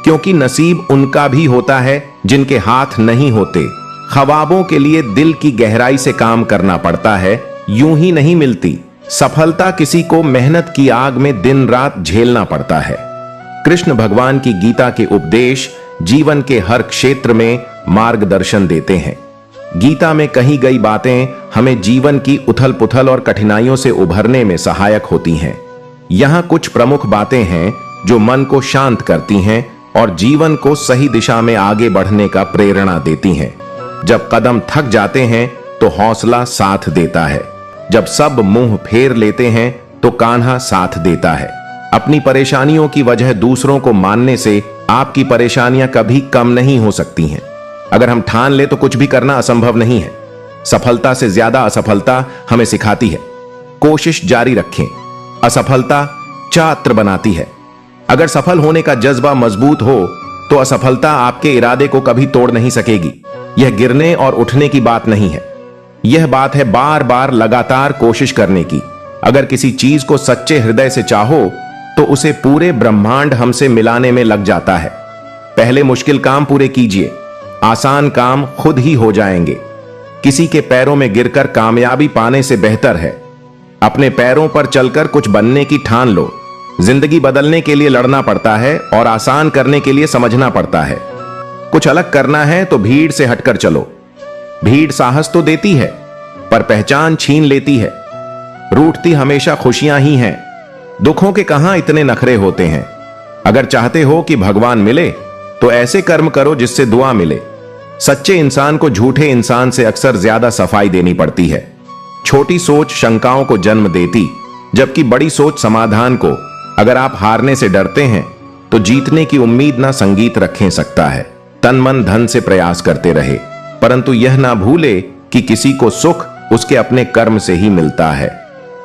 क्योंकि नसीब उनका भी होता है जिनके हाथ नहीं होते। ख्वाबों के लिए दिल की गहराई से काम करना पड़ता है, यूं ही नहीं मिलती। सफलता किसी को मेहनत की आग में दिन रात झेलना पड़ता है। कृष्ण भगवान की गीता के उपदेश जीवन के हर क्षेत्र में मार्गदर्शन देते हैं। गीता में कही गई बातें हमें जीवन की उथल पुथल और कठिनाइयों से उभरने में सहायक होती हैं। यहां कुछ प्रमुख बातें हैं जो मन को शांत करती हैं और जीवन को सही दिशा में आगे बढ़ने का प्रेरणा देती हैं। जब कदम थक जाते हैं तो हौसला साथ देता है। जब सब मुंह फेर लेते हैं तो कान्हा साथ देता है। अपनी परेशानियों की वजह दूसरों को मानने से आपकी परेशानियां कभी कम नहीं हो सकती हैं। अगर हम ठान ले तो कुछ भी करना असंभव नहीं है। सफलता से ज्यादा असफलता हमें सिखाती है। कोशिश जारी रखें। असफलता छात्र बनाती है। अगर सफल होने का जज्बा मजबूत हो तो असफलता आपके इरादे को कभी तोड़ नहीं सकेगी। यह गिरने और उठने की बात नहीं है। यह बात है बार बार लगातार कोशिश करने की। अगर किसी चीज को सच्चे हृदय से चाहो तो उसे पूरे ब्रह्मांड हमसे मिलाने में लग जाता है। पहले मुश्किल काम पूरे कीजिए, आसान काम खुद ही हो जाएंगे। किसी के पैरों में गिरकर कामयाबी पाने से बेहतर है अपने पैरों पर चलकर कुछ बनने की ठान लो। जिंदगी बदलने के लिए लड़ना पड़ता है और आसान करने के लिए समझना पड़ता है। कुछ अलग करना है तो भीड़ से हटकर चलो। भीड़ साहस तो देती है पर पहचान छीन लेती है। रूठती हमेशा खुशियां ही हैं। दुखों के कहां इतने नखरे होते हैं। अगर चाहते हो कि भगवान मिले तो ऐसे कर्म करो जिससे दुआ मिले। सच्चे इंसान को झूठे इंसान से अक्सर ज्यादा सफाई देनी पड़ती है। छोटी सोच शंकाओं को जन्म देती, जबकि बड़ी सोच समाधान को। अगर आप हारने से डरते हैं तो जीतने की उम्मीद ना संगीत रखें सकता है। तन मन धन से प्रयास करते रहे, परंतु यह ना भूले कि किसी को सुख उसके अपने कर्म से ही मिलता है,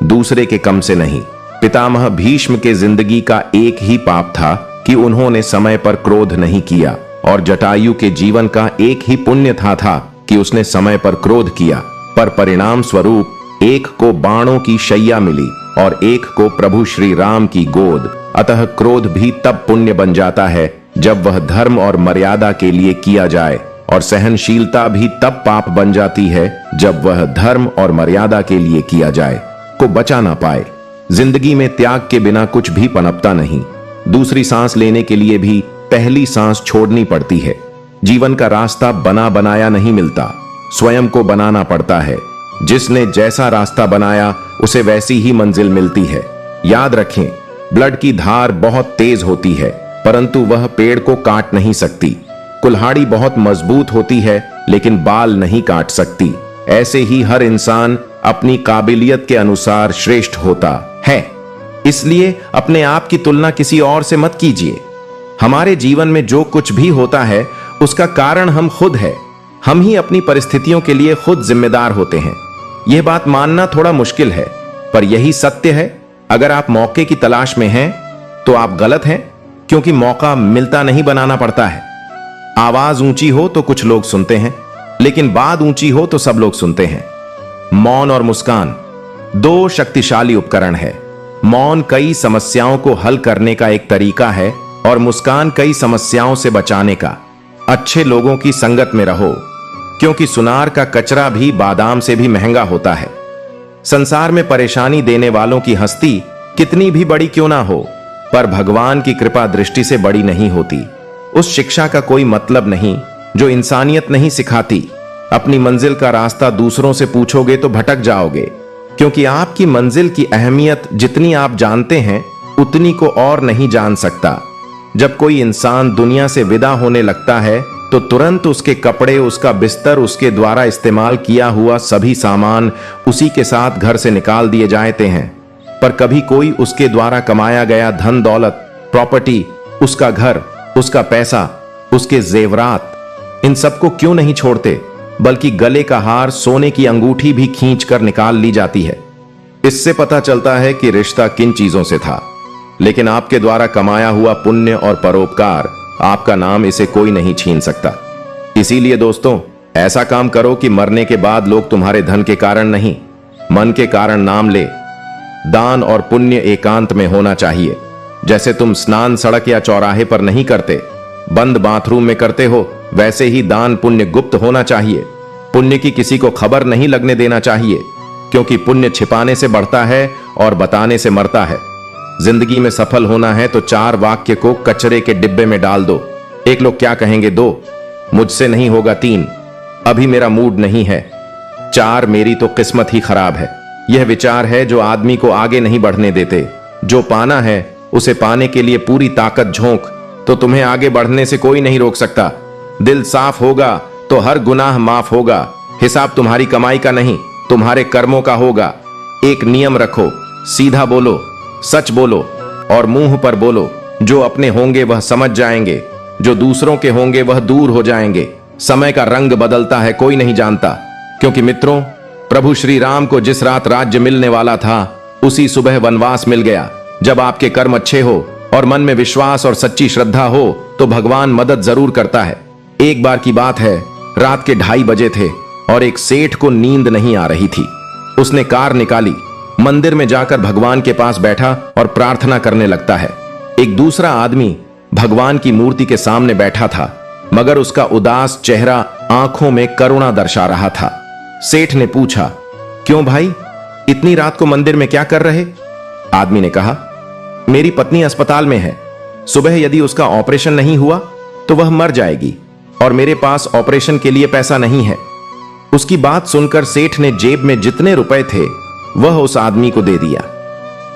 दूसरे के कम से नहीं। पितामह भीष्म के जिंदगी का एक ही पाप था कि उन्होंने समय पर क्रोध नहीं किया, और जटायु के जीवन का एक ही पुण्य था कि उसने समय पर क्रोध किया। पर परिणाम स्वरूप एक को बाणों की शैया मिली और एक को प्रभु श्री राम की गोद। अतः क्रोध भी तब पुण्य बन जाता है जब वह धर्म और मर्यादा के लिए किया जाए, और सहनशीलता भी तब पाप बन जाती है जब वह धर्म और मर्यादा के लिए किया जाए। को बचा ना पाए। जिंदगी में त्याग के बिना कुछ भी पनपता नहीं। दूसरी सांस लेने के लिए भी पहली सांस छोड़नी पड़ती है। जीवन का रास्ता बना बनाया नहीं मिलता, स्वयं को बनाना पड़ता है। जिसने जैसा रास्ता बनाया उसे वैसी ही मंजिल मिलती है। याद रखें, ब्लड की धार बहुत तेज होती है परंतु वह पेड़ को काट नहीं सकती। कुल्हाड़ी बहुत मजबूत होती है लेकिन बाल नहीं काट सकती। ऐसे ही हर इंसान अपनी काबिलियत के अनुसार श्रेष्ठ होता है। इसलिए अपने आप की तुलना किसी और से मत कीजिए। हमारे जीवन में जो कुछ भी होता है उसका कारण हम खुद है। हम ही अपनी परिस्थितियों के लिए खुद जिम्मेदार होते हैं। यह बात मानना थोड़ा मुश्किल है पर यही सत्य है। अगर आप मौके की तलाश में हैं तो आप गलत हैं, क्योंकि मौका मिलता नहीं, बनाना पड़ता है। आवाज ऊंची हो तो कुछ लोग सुनते हैं, लेकिन बात ऊंची हो तो सब लोग सुनते हैं। मौन और मुस्कान दो शक्तिशाली उपकरण है। मौन कई समस्याओं को हल करने का एक तरीका है और मुस्कान कई समस्याओं से बचाने का। अच्छे लोगों की संगत में रहो, क्योंकि सुनार का कचरा भी बादाम से भी महंगा होता है। संसार में परेशानी देने वालों की हस्ती कितनी भी बड़ी क्यों ना हो, पर भगवान की कृपा दृष्टि से बड़ी नहीं होती। उस शिक्षा का कोई मतलब नहीं जो इंसानियत नहीं सिखाती। अपनी मंजिल का रास्ता दूसरों से पूछोगे तो भटक जाओगे, क्योंकि आपकी मंजिल की अहमियत जितनी आप जानते हैं उतनी को और नहीं जान सकता। जब कोई इंसान दुनिया से विदा होने लगता है तो तुरंत उसके कपड़े, उसका बिस्तर, उसके द्वारा इस्तेमाल किया हुआ सभी सामान उसी के साथ घर से निकाल दिए जाते हैं। पर कभी कोई उसके द्वारा कमाया गया धन दौलत, प्रॉपर्टी, उसका घर, उसका पैसा, उसके जेवरात, इन सबको क्यों नहीं छोड़ते, बल्कि गले का हार, सोने की अंगूठी भी खींच कर निकाल ली जाती है। इससे पता चलता है कि रिश्ता किन चीजों से था। लेकिन आपके द्वारा कमाया हुआ पुण्य और परोपकार, आपका नाम इसे कोई नहीं छीन सकता। इसीलिए दोस्तों, ऐसा काम करो कि मरने के बाद लोग तुम्हारे धन के कारण नहीं, मन के कारण नाम ले। दान और पुण्य एकांत में होना चाहिए। जैसे तुम स्नान सड़क या चौराहे पर नहीं करते, बंद बाथरूम में करते हो, वैसे ही दान पुण्य गुप्त होना चाहिए। पुण्य की किसी को खबर नहीं लगने देना चाहिए। क्योंकि पुण्य छिपाने से बढ़ता है और बताने से मरता है। जिंदगी में सफल होना है तो 4 वाक्य को कचरे के डिब्बे में डाल दो। 1 लोग क्या कहेंगे, 2 मुझसे नहीं होगा, 3 अभी मेरा मूड नहीं है, 4 मेरी तो किस्मत ही खराब है। यह विचार है जो आदमी को आगे नहीं बढ़ने देते। जो पाना है उसे पाने के लिए पूरी ताकत झोंक, तो तुम्हें आगे बढ़ने से कोई नहीं रोक सकता। दिल साफ होगा तो हर गुनाह माफ होगा। हिसाब तुम्हारी कमाई का नहीं, तुम्हारे कर्मों का होगा। एक नियम रखो, सीधा बोलो, सच बोलो और मुंह पर बोलो। जो अपने होंगे वह समझ जाएंगे, जो दूसरों के होंगे वह दूर हो जाएंगे। समय का रंग बदलता है, कोई नहीं जानता। क्योंकि मित्रों, प्रभु श्री राम को जिस रात राज्य मिलने वाला था उसी सुबह वनवास मिल गया। जब आपके कर्म अच्छे हो और मन में विश्वास और सच्ची श्रद्धा हो तो भगवान मदद जरूर करता है। एक बार की बात है, रात के 2:30 बजे थे और एक सेठ को नींद नहीं आ रही थी। उसने कार निकाली, मंदिर में जाकर भगवान के पास बैठा और प्रार्थना करने लगता है। एक दूसरा आदमी भगवान की मूर्ति के सामने बैठा था, मगर उसका उदास चेहरा आंखों में करुणा दर्शा रहा था। सेठ ने पूछा, क्यों भाई, इतनी रात को मंदिर में क्या कर रहे? आदमी ने कहा, मेरी पत्नी अस्पताल में है। सुबह यदि उसका ऑपरेशन नहीं हुआ तो वह मर जाएगी और मेरे पास ऑपरेशन के लिए पैसा नहीं है। उसकी बात सुनकर सेठ ने जेब में जितने रुपए थे वह उस आदमी को दे दिया।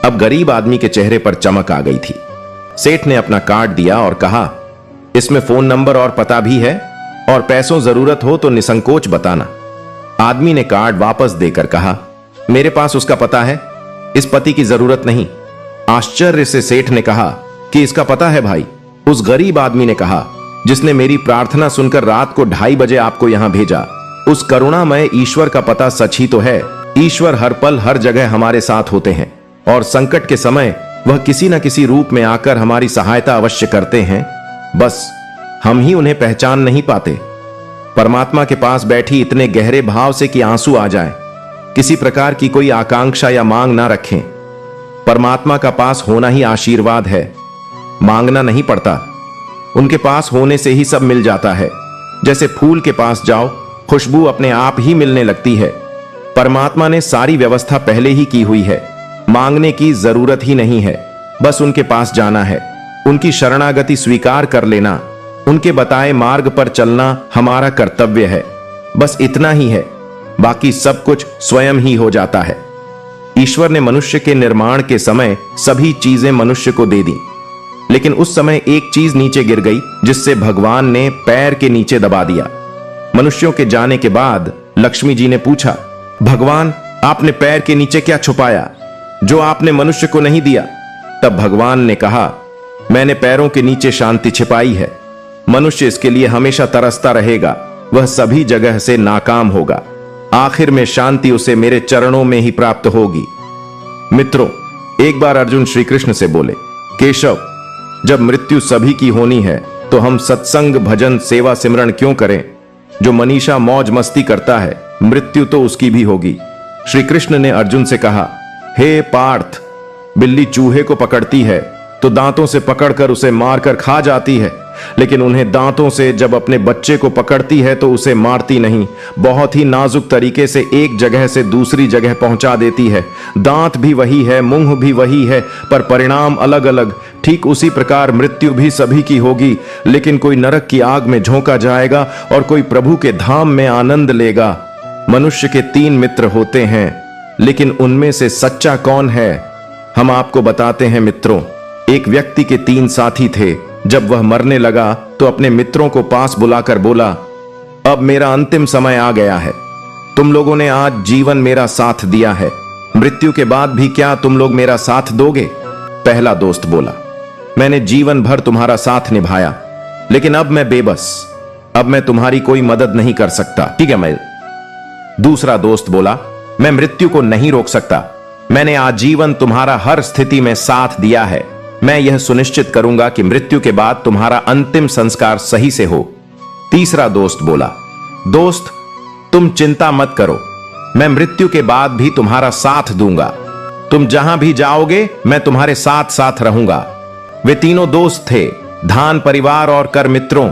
अब गरीब आदमी के चेहरे पर चमक आ गई थी। सेठ ने अपना कार्ड दिया और कहा, इसमें फोन नंबर और पता भी है और पैसों जरूरत हो तो निसंकोच बताना। आदमी ने कार्ड वापस देकर कहा, मेरे पास उसका पता है, इस पति की जरूरत नहीं। आश्चर्य से सेठ ने कहा कि इसका पता है भाई? उस गरीब आदमी ने कहा, जिसने मेरी प्रार्थना सुनकर रात को 2:30 बजे आपको यहां भेजा। उस करुणामय ईश्वर का पता सच ही तो है। ईश्वर हर पल हर जगह हमारे साथ होते हैं और संकट के समय वह किसी न किसी रूप में आकर हमारी सहायता अवश्य करते हैं, बस हम ही उन्हें पहचान नहीं पाते। परमात्मा के पास बैठी इतने गहरे भाव से कि आंसू आ जाए, किसी प्रकार की कोई आकांक्षा या मांग ना रखें। परमात्मा का पास होना ही आशीर्वाद है, मांगना नहीं पड़ता। उनके पास होने से ही सब मिल जाता है। जैसे फूल के पास जाओ, खुशबू अपने आप ही मिलने लगती है। परमात्मा ने सारी व्यवस्था पहले ही की हुई है, मांगने की जरूरत ही नहीं है। बस उनके पास जाना है, उनकी शरणागति स्वीकार कर लेना, उनके बताए मार्ग पर चलना हमारा कर्तव्य है। बस इतना ही है, बाकी सब कुछ स्वयं ही हो जाता है। ईश्वर ने मनुष्य के निर्माण के समय सभी चीजें मनुष्य को दे दी, लेकिन उस समय एक चीज नीचे गिर गई जिससे भगवान ने पैर के नीचे दबा दिया। मनुष्यों के जाने के बाद लक्ष्मी जी ने पूछा, भगवान आपने पैर के नीचे क्या छुपाया जो आपने मनुष्य को नहीं दिया? तब भगवान ने कहा, मैंने पैरों के नीचे शांति छिपाई है। मनुष्य इसके लिए हमेशा तरसता रहेगा, वह सभी जगह से नाकाम होगा, आखिर में शांति उसे मेरे चरणों में ही प्राप्त होगी। मित्रों, एक बार अर्जुन श्री कृष्ण से बोले, केशव, जब मृत्यु सभी की होनी है तो हम सत्संग भजन सेवा सिमरण क्यों करें? जो मनीषा मौज मस्ती करता है मृत्यु तो उसकी भी होगी। श्री कृष्ण ने अर्जुन से कहा, हे पार्थ, बिल्ली चूहे को पकड़ती है तो दांतों से पकड़कर उसे मारकर खा जाती है, लेकिन उन्हें दांतों से जब अपने बच्चे को पकड़ती है तो उसे मारती नहीं, बहुत ही नाजुक तरीके से एक जगह से दूसरी जगह पहुंचा देती है। दांत भी वही है, मुंह भी वही है, पर परिणाम अलग अलग। ठीक उसी प्रकार मृत्यु भी सभी की होगी, लेकिन कोई नरक की आग में झोंका जाएगा और कोई प्रभु के धाम में आनंद लेगा। मनुष्य के 3 मित्र होते हैं, लेकिन उनमें से सच्चा कौन है? हम आपको बताते हैं मित्रों। एक व्यक्ति के 3 साथी थे। जब वह मरने लगा तो अपने मित्रों को पास बुलाकर बोला, अब मेरा अंतिम समय आ गया है। तुम लोगों ने आज जीवन मेरा साथ दिया है, मृत्यु के बाद भी क्या तुम लोग मेरा साथ दोगे? पहला दोस्त बोला, मैंने जीवन भर तुम्हारा साथ निभाया, लेकिन अब मैं बेबस, अब मैं तुम्हारी कोई मदद नहीं कर सकता। ठीक है मैं। दूसरा दोस्त बोला, मैं मृत्यु को नहीं रोक सकता, मैंने आजीवन तुम्हारा हर स्थिति में साथ दिया है। मैं यह सुनिश्चित करूंगा कि मृत्यु के बाद तुम्हारा अंतिम संस्कार सही से हो। तीसरा दोस्त बोला, दोस्त तुम चिंता मत करो, मैं मृत्यु के बाद भी तुम्हारा साथ दूंगा। तुम जहां भी जाओगे मैं तुम्हारे साथ साथ रहूंगा। वे तीनों दोस्त थे, धान परिवार और कर मित्रों।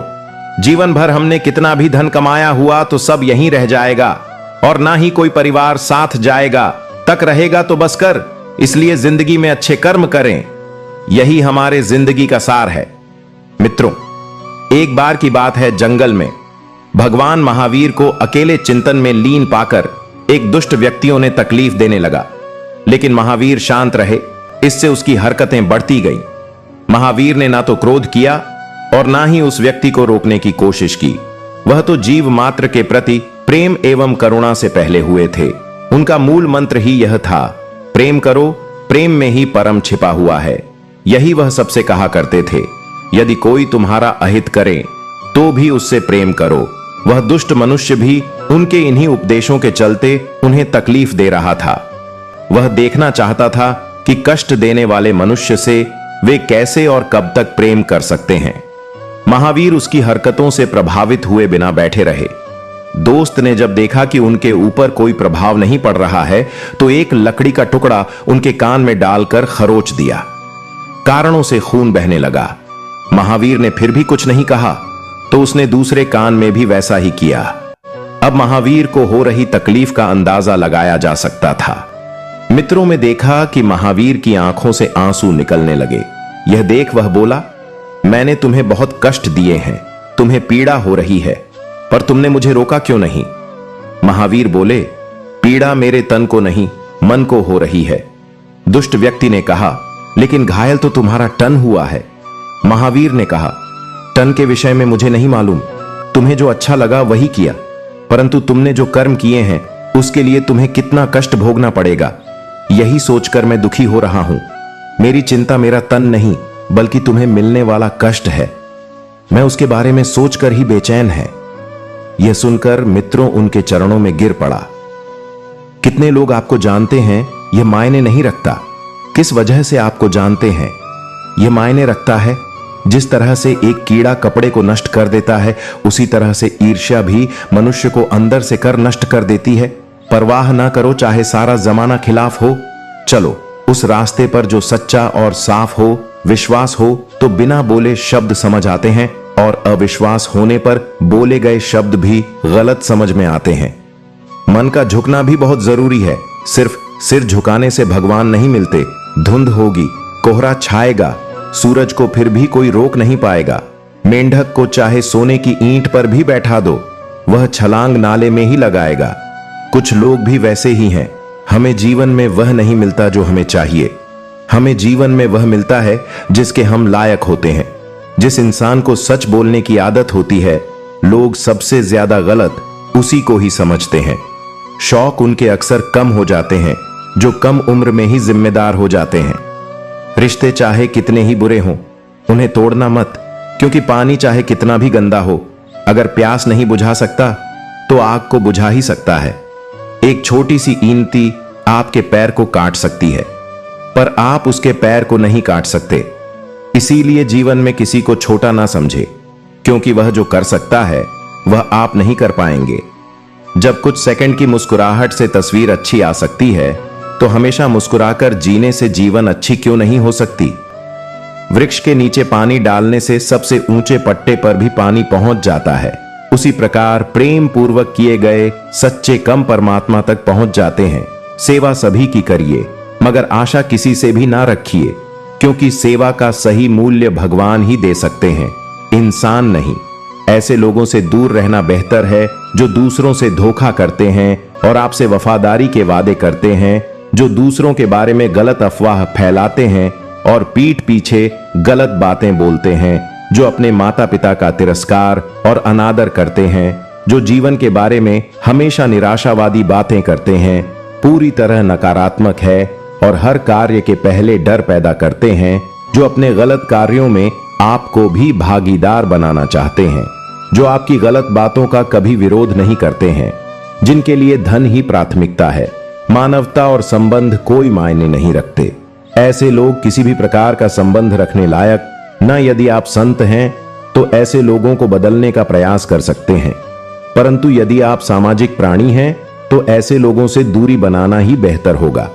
जीवन भर हमने कितना भी धन कमाया हुआ तो सब यहीं रह जाएगा। और ना ही कोई परिवार साथ जाएगा, तक रहेगा तो बस कर, इसलिए जिंदगी में अच्छे कर्म करें। यही हमारे जिंदगी का सार है। मित्रों, एक बार की बात है, जंगल में भगवान महावीर को अकेले चिंतन में लीन पाकर एक दुष्ट व्यक्तियों ने तकलीफ देने लगा, लेकिन महावीर शांत रहे। इससे उसकी हरकतें बढ़ती गईं। महावीर ने ना तो क्रोध किया और ना ही उस व्यक्ति को रोकने की कोशिश की। वह तो जीव मात्र के प्रति प्रेम एवं करुणा से पहले हुए थे। उनका मूल मंत्र ही यह था, प्रेम करो, प्रेम में ही परम छिपा हुआ है। यही वह सबसे कहा करते थे। यदि कोई तुम्हारा अहित करे तो भी उससे प्रेम करो। वह दुष्ट मनुष्य भी उनके इन्हीं उपदेशों के चलते उन्हें तकलीफ दे रहा था। वह देखना चाहता था कि कष्ट देने वाले मनुष्य से वे कैसे और कब तक प्रेम कर सकते हैं। महावीर उसकी हरकतों से प्रभावित हुए बिना बैठे रहे। दोस्त ने जब देखा कि उनके ऊपर कोई प्रभाव नहीं पड़ रहा है, तो एक लकड़ी का टुकड़ा उनके कान में डालकर खरोच दिया। कारणों से खून बहने लगा। महावीर ने फिर भी कुछ नहीं कहा, तो उसने दूसरे कान में भी वैसा ही किया। अब महावीर को हो रही तकलीफ का अंदाजा लगाया जा सकता था। मित्रों ने देखा कि महावीर की आंखों से आंसू निकलने लगे। यह देख वह बोला, मैंने तुम्हें बहुत कष्ट दिए हैं, तुम्हें पीड़ा हो रही है, पर तुमने मुझे रोका क्यों नहीं? महावीर बोले, पीड़ा मेरे तन को नहीं, मन को हो रही है। दुष्ट व्यक्ति ने कहा, लेकिन घायल तो तुम्हारा तन हुआ है। महावीर ने कहा, तन के विषय में मुझे नहीं मालूम, तुम्हें जो अच्छा लगा वही किया, परंतु तुमने जो कर्म किए हैं उसके लिए तुम्हें कितना कष्ट भोगना पड़ेगा, यही सोचकर मैं दुखी हो रहा हूं। मेरी चिंता मेरा तन नहीं, बल्कि तुम्हें मिलने वाला कष्ट है। मैं उसके बारे में सोचकर ही बेचैन है। यह सुनकर मित्रों उनके चरणों में गिर पड़ा। कितने लोग आपको जानते हैं यह मायने नहीं रखता, किस वजह से आपको जानते हैं यह मायने रखता है। जिस तरह से एक कीड़ा कपड़े को नष्ट कर देता है, उसी तरह से ईर्ष्या भी मनुष्य को अंदर से कर नष्ट कर देती है। परवाह ना करो चाहे सारा जमाना खिलाफ हो, चलो उस रास्ते पर जो सच्चा और साफ हो। विश्वास हो तो बिना बोले शब्द समझ आते हैं, और अविश्वास होने पर बोले गए शब्द भी गलत समझ में आते हैं। मन का झुकना भी बहुत जरूरी है। सिर्फ सिर झुकाने से भगवान नहीं मिलते। धुंध होगी, कोहरा छाएगा, सूरज को फिर भी कोई रोक नहीं पाएगा। मेंढक को चाहे सोने की ईंट पर भी बैठा दो, वह छलांग नाले में ही लगाएगा। कुछ लोग भी वैसे ही हैं। हमें जीवन में वह नहीं मिलता जो हमें चाहिए। हमें जीवन में वह मिलता है जिसके हम लायक होते हैं। जिस इंसान को सच बोलने की आदत होती है, लोग सबसे ज्यादा गलत उसी को ही समझते हैं। शौक उनके अक्सर कम हो जाते हैं जो कम उम्र में ही जिम्मेदार हो जाते हैं। रिश्ते चाहे कितने ही बुरे हों, उन्हें तोड़ना मत, क्योंकि पानी चाहे कितना भी गंदा हो, अगर प्यास नहीं बुझा सकता तो आग को बुझा ही सकता है। एक छोटी सी ईंटी आपके पैर को काट सकती है, पर आप उसके पैर को नहीं काट सकते। इसीलिए जीवन में किसी को छोटा ना समझे, क्योंकि वह जो कर सकता है वह आप नहीं कर पाएंगे। जब कुछ सेकंड की मुस्कुराहट से तस्वीर अच्छी आ सकती है, तो हमेशा मुस्कुराकर जीने से जीवन अच्छी क्यों नहीं हो सकती? वृक्ष के नीचे पानी डालने से सबसे ऊंचे पट्टे पर भी पानी पहुंच जाता है। उसी प्रकार प्रेम पूर्वक किए गए सच्चे कम परमात्मा तक पहुंच जाते हैं। सेवा सभी की करिए, मगर आशा किसी से भी ना रखिए, क्योंकि सेवा का सही मूल्य भगवान ही दे सकते हैं, इंसान नहीं। ऐसे लोगों से दूर रहना बेहतर है जो दूसरों से धोखा करते हैं और आपसे वफादारी के वादे करते हैं, जो दूसरों के बारे में गलत अफवाह फैलाते हैं और पीठ पीछे गलत बातें बोलते हैं, जो अपने माता पिता का तिरस्कार और अनादर करते हैं, जो जीवन के बारे में हमेशा निराशावादी बातें करते हैं, पूरी तरह नकारात्मक है और हर कार्य के पहले डर पैदा करते हैं, जो अपने गलत कार्यों में आपको भी भागीदार बनाना चाहते हैं, जो आपकी गलत बातों का कभी विरोध नहीं करते हैं, जिनके लिए धन ही प्राथमिकता है, मानवता और संबंध कोई मायने नहीं रखते। ऐसे लोग किसी भी प्रकार का संबंध रखने लायक न। यदि आप संत हैं तो ऐसे लोगों को बदलने का प्रयास कर सकते हैं, परंतु यदि आप सामाजिक प्राणी हैं तो ऐसे लोगों से दूरी बनाना ही बेहतर होगा।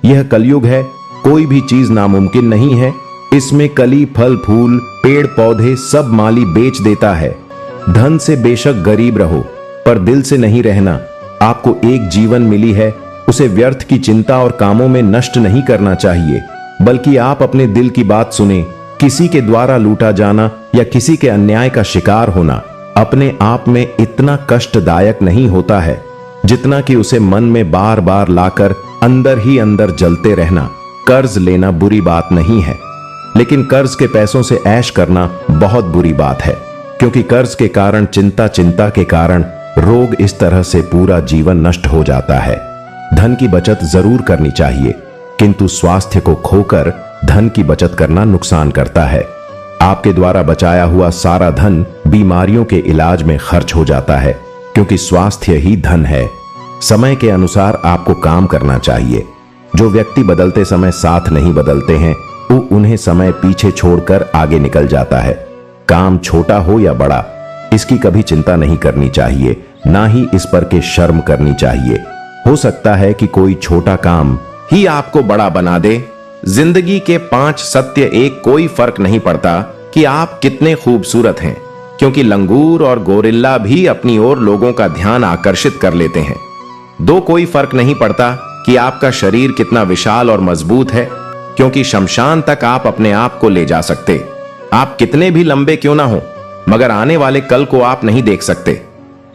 यह कलयुग है, कोई भी चीज नामुमकिन नहीं है। इसमें कली फल फूल पेड़ पौधे सब माली बेच देता है। धन से बेशक गरीब रहो, पर दिल से नहीं रहना, आपको एक जीवन मिली है, उसे व्यर्थ की चिंता और कामों में नष्ट नहीं करना चाहिए, बल्कि आप अपने दिल की बात सुने। किसी के द्वारा लूटा जाना या किसी के अन्याय का शिकार होना अपने आप में इतना कष्टदायक नहीं होता है जितना कि उसे मन में बार बार लाकर अंदर ही अंदर जलते रहना। कर्ज लेना बुरी बात नहीं है, लेकिन कर्ज के पैसों से ऐश करना बहुत बुरी बात है, क्योंकि कर्ज के कारण चिंता, चिंता के कारण रोग, इस तरह से पूरा जीवन नष्ट हो जाता है। धन की बचत जरूर करनी चाहिए, किंतु स्वास्थ्य को खोकर धन की बचत करना नुकसान करता है। आपके द्वारा बचाया हुआ सारा धन बीमारियों के इलाज में खर्च हो जाता है, क्योंकि स्वास्थ्य ही धन है। समय के अनुसार आपको काम करना चाहिए। जो व्यक्ति बदलते समय साथ नहीं बदलते हैं, वो उन्हें समय पीछे छोड़कर आगे निकल जाता है। काम छोटा हो या बड़ा, इसकी कभी चिंता नहीं करनी चाहिए, ना ही इस पर के शर्म करनी चाहिए। हो सकता है कि कोई छोटा काम ही आपको बड़ा बना दे। जिंदगी के 5 सत्य एक, कोई फर्क नहीं पड़ता कि आप कितने खूबसूरत हैं, क्योंकि लंगूर और गोरिल्ला भी अपनी ओर लोगों का ध्यान आकर्षित कर लेते हैं। 2, कोई फर्क नहीं पड़ता कि आपका शरीर कितना विशाल और मजबूत है, क्योंकि शमशान तक आप अपने आप को ले जा सकते। आप कितने भी लंबे क्यों ना हो, मगर आने वाले कल को आप नहीं देख सकते।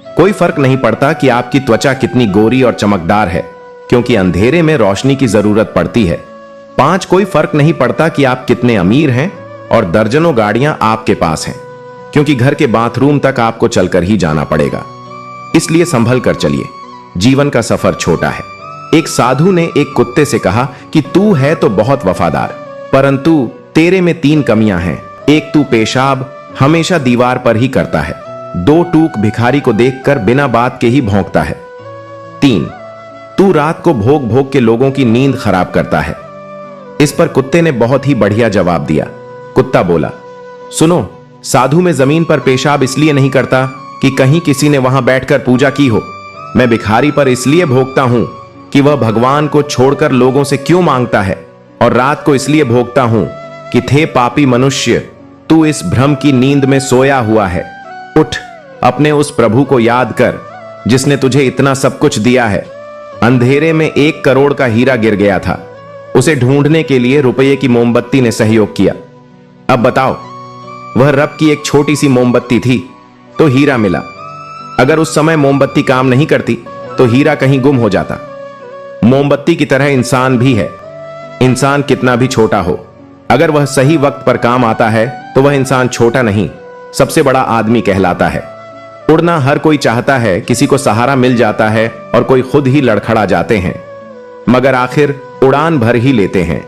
कोई फर्क नहीं पड़ता कि आपकी त्वचा कितनी गोरी और चमकदार है, क्योंकि अंधेरे में रोशनी की जरूरत पड़ती है। 5, कोई फर्क नहीं पड़ता कि आप कितने अमीर हैं और दर्जनों गाड़ियां आपके पास हैं, क्योंकि घर के बाथरूम तक आपको चलकर ही जाना पड़ेगा। इसलिए संभल कर चलिए, जीवन का सफर छोटा है। एक साधु ने एक कुत्ते से कहा कि तू है तो बहुत वफादार, परंतु तेरे में 3 कमियां हैं। 1, तू पेशाब हमेशा दीवार पर ही करता है। 2, टूक भिखारी को देखकर बिना बात के ही भौंकता है। 3, तू रात को भोग भोग के लोगों की नींद खराब करता है। इस पर कुत्ते ने बहुत ही बढ़िया जवाब दिया। कुत्ता बोला, सुनो, साधु में जमीन पर पेशाब इसलिए नहीं करता कि कहीं किसी ने वहां बैठकर पूजा की हो। मैं भिखारी पर इसलिए भोगता हूं कि वह भगवान को छोड़कर लोगों से क्यों मांगता है, और रात को इसलिए भोगता हूं कि थे पापी मनुष्य, तू इस भ्रम की नींद में सोया हुआ है। उठ, अपने उस प्रभु को याद कर जिसने तुझे इतना सब कुछ दिया है। अंधेरे में 1 करोड़ का हीरा गिर गया था, उसे ढूंढने के लिए रुपये की मोमबत्ती ने सहयोग किया। अब बताओ, वह रब की एक छोटी सी मोमबत्ती थी तो हीरा मिला। अगर उस समय मोमबत्ती काम नहीं करती तो हीरा कहीं गुम हो जाता। मोमबत्ती की तरह इंसान भी है। इंसान कितना भी छोटा हो, अगर वह सही वक्त पर काम आता है तो वह इंसान छोटा नहीं, सबसे बड़ा आदमी कहलाता है। उड़ना हर कोई चाहता है, किसी को सहारा मिल जाता है और कोई खुद ही लड़खड़ा जाते हैं, मगर आखिर उड़ान भर ही लेते हैं।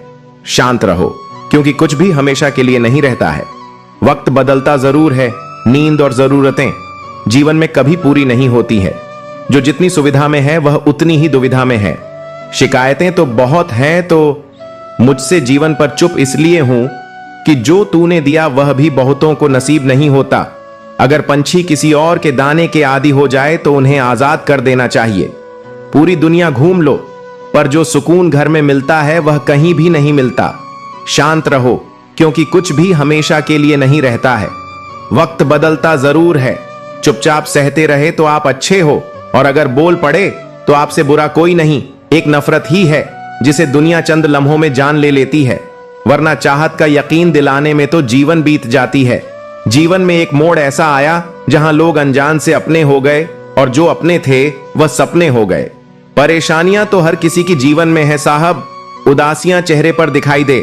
शांत रहो, क्योंकि कुछ भी हमेशा के लिए नहीं रहता है। वक्त बदलता जरूर है, नींद और जरूरतें जीवन में कभी पूरी नहीं होती है। जो जितनी सुविधा में है वह उतनी ही दुविधा में है। शिकायतें तो बहुत हैं, तो मुझसे जीवन पर चुप इसलिए हूं कि जो तूने दिया वह भी बहुतों को नसीब नहीं होता। अगर पंछी किसी और के दाने के आदी हो जाए तो उन्हें आजाद कर देना चाहिए। पूरी दुनिया घूम लो, पर जो सुकून घर में मिलता है वह कहीं भी नहीं मिलता। शांत रहो, क्योंकि कुछ भी हमेशा के लिए नहीं रहता है। वक्त बदलता जरूर है, चुपचाप सहते रहे तो आप अच्छे हो, और अगर बोल पड़े तो आपसे बुरा कोई नहीं। एक नफरत ही है जिसे दुनिया चंद लम्हों में जान ले लेती है, वरना चाहत का यकीन दिलाने में तो जीवन बीत जाती है। जीवन में एक मोड़ ऐसा आया जहां लोग अनजान से अपने हो गए और जो अपने थे वह सपने हो गए। परेशानियां तो हर किसी की जीवन में है साहब, उदासियां चेहरे पर दिखाई दे,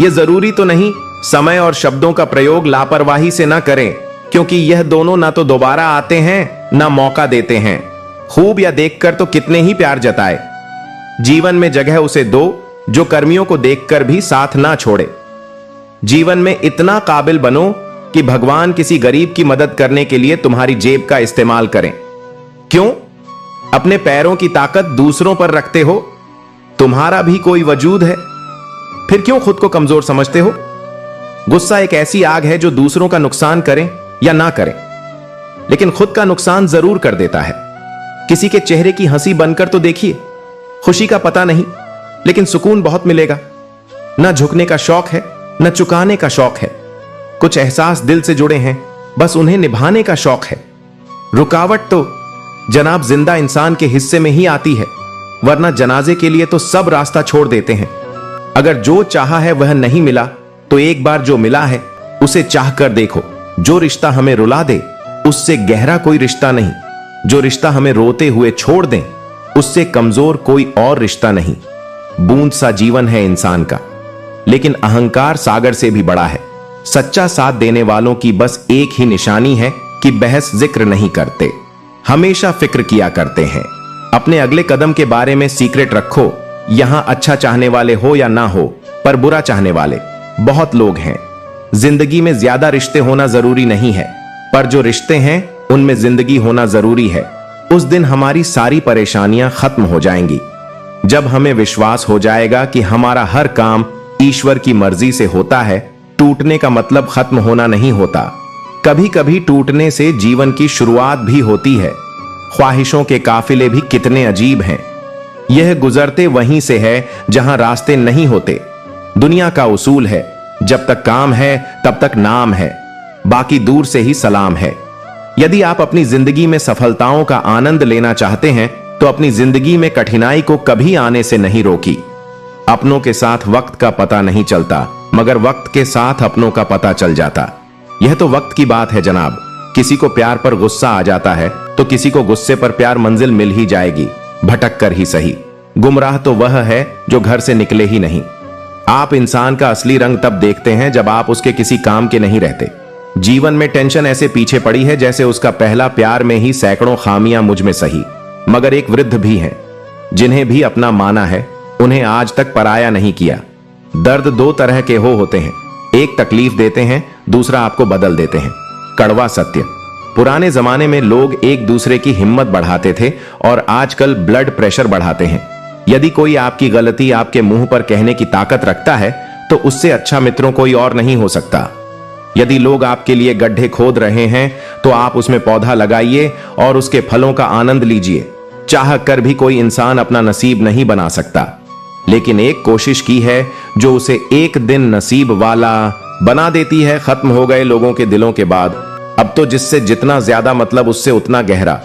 यह जरूरी तो नहीं। समय और शब्दों का प्रयोग लापरवाही से ना करें, क्योंकि यह दोनों ना तो दोबारा आते हैं ना मौका देते हैं। खूब या देखकर तो कितने ही प्यार जताए। जीवन में जगह उसे दो जो कर्मियों को देखकर भी साथ ना छोड़े। जीवन में इतना काबिल बनो कि भगवान किसी गरीब की मदद करने के लिए तुम्हारी जेब का इस्तेमाल करें। क्यों? अपने पैरों की ताकत दूसरों पर रखते हो। तुम्हारा भी कोई वजूद है, फिर क्यों खुद को कमजोर समझते हो? गुस्सा एक ऐसी आग है जो दूसरों का नुकसान करें या ना करें, लेकिन खुद का नुकसान जरूर कर देता है। किसी के चेहरे की हंसी बनकर तो देखिए, खुशी का पता नहीं, लेकिन सुकून बहुत मिलेगा। न झुकने का शौक है, न चुकाने का शौक है। कुछ एहसास दिल से जुड़े हैं, बस उन्हें निभाने का शौक है। रुकावट तो जनाब जिंदा इंसान के हिस्से में ही आती है, वरना जनाजे के लिए तो सब रास्ता छोड़ देते हैं। अगर जो चाहा है वह नहीं मिला तो एक बार जो मिला है उसे चाह कर देखो। जो रिश्ता हमें रुला दे उससे गहरा कोई रिश्ता नहीं, जो रिश्ता हमें रोते हुए छोड़ दें उससे कमजोर कोई और रिश्ता नहीं। बूंद सा जीवन है इंसान का, लेकिन अहंकार सागर से भी बड़ा है। सच्चा साथ देने वालों की बस एक ही निशानी है कि बहस जिक्र नहीं करते, हमेशा फिक्र किया करते हैं। अपने अगले कदम के बारे में सीक्रेट रखो। यहां अच्छा चाहने वाले हो या ना हो, पर बुरा चाहने वाले बहुत लोग हैं। जिंदगी में ज्यादा रिश्ते होना जरूरी नहीं है, पर जो रिश्ते हैं उनमें जिंदगी होना जरूरी है। उस दिन हमारी सारी परेशानियां खत्म हो जाएंगी, जब हमें विश्वास हो जाएगा कि हमारा हर काम ईश्वर की मर्जी से होता है। टूटने का मतलब खत्म होना नहीं होता, कभी कभी टूटने से जीवन की शुरुआत भी होती है। ख्वाहिशों के काफिले भी कितने अजीब हैं, यह गुजरते वहीं से है जहां रास्ते नहीं होते। दुनिया का उसूल है, जब तक काम है तब तक नाम है, बाकी दूर से ही सलाम है। यदि आप अपनी जिंदगी में सफलताओं का आनंद लेना चाहते हैं तो अपनी जिंदगी में कठिनाई को कभी आने से नहीं रोकी। अपनों के साथ वक्त का पता नहीं चलता, मगर वक्त के साथ अपनों का पता चल जाता। यह तो वक्त की बात है जनाब। किसी को प्यार पर गुस्सा आ जाता है तो किसी को गुस्से पर प्यार मंजिल मिल ही जाएगी, भटक कर ही सही। गुमराह तो वह है जो घर से निकले ही नहीं। आप इंसान का असली रंग तब देखते हैं जब आप उसके किसी काम के नहीं रहते। जीवन में टेंशन ऐसे पीछे पड़ी है जैसे उसका पहला प्यार में ही सैकड़ों खामियां मुझ में सही। मगर एक वृद्ध भी हैं जिन्हें भी अपना माना है, उन्हें आज तक पराया नहीं किया। दर्द दो तरह के होते हैं, एक तकलीफ देते हैं, दूसरा आपको बदल देते हैं। कड़वा सत्य। पुराने जमाने में लोग एक दूसरे की हिम्मत बढ़ाते थे और आजकल ब्लड प्रेशर बढ़ाते हैं। यदि कोई आपकी गलती आपके मुंह पर कहने की ताकत रखता है तो उससे अच्छा मित्रों कोई और नहीं हो सकता। यदि लोग आपके लिए गड्ढे खोद रहे हैं तो आप उसमें पौधा लगाइए और उसके फलों का आनंद लीजिए। चाह कर भी कोई इंसान अपना नसीब नहीं बना सकता, लेकिन एक कोशिश की है जो उसे एक दिन नसीब वाला बना देती है। खत्म हो गए लोगों के दिलों के बाद, अब तो जिससे जितना ज्यादा मतलब उससे उतना गहरा।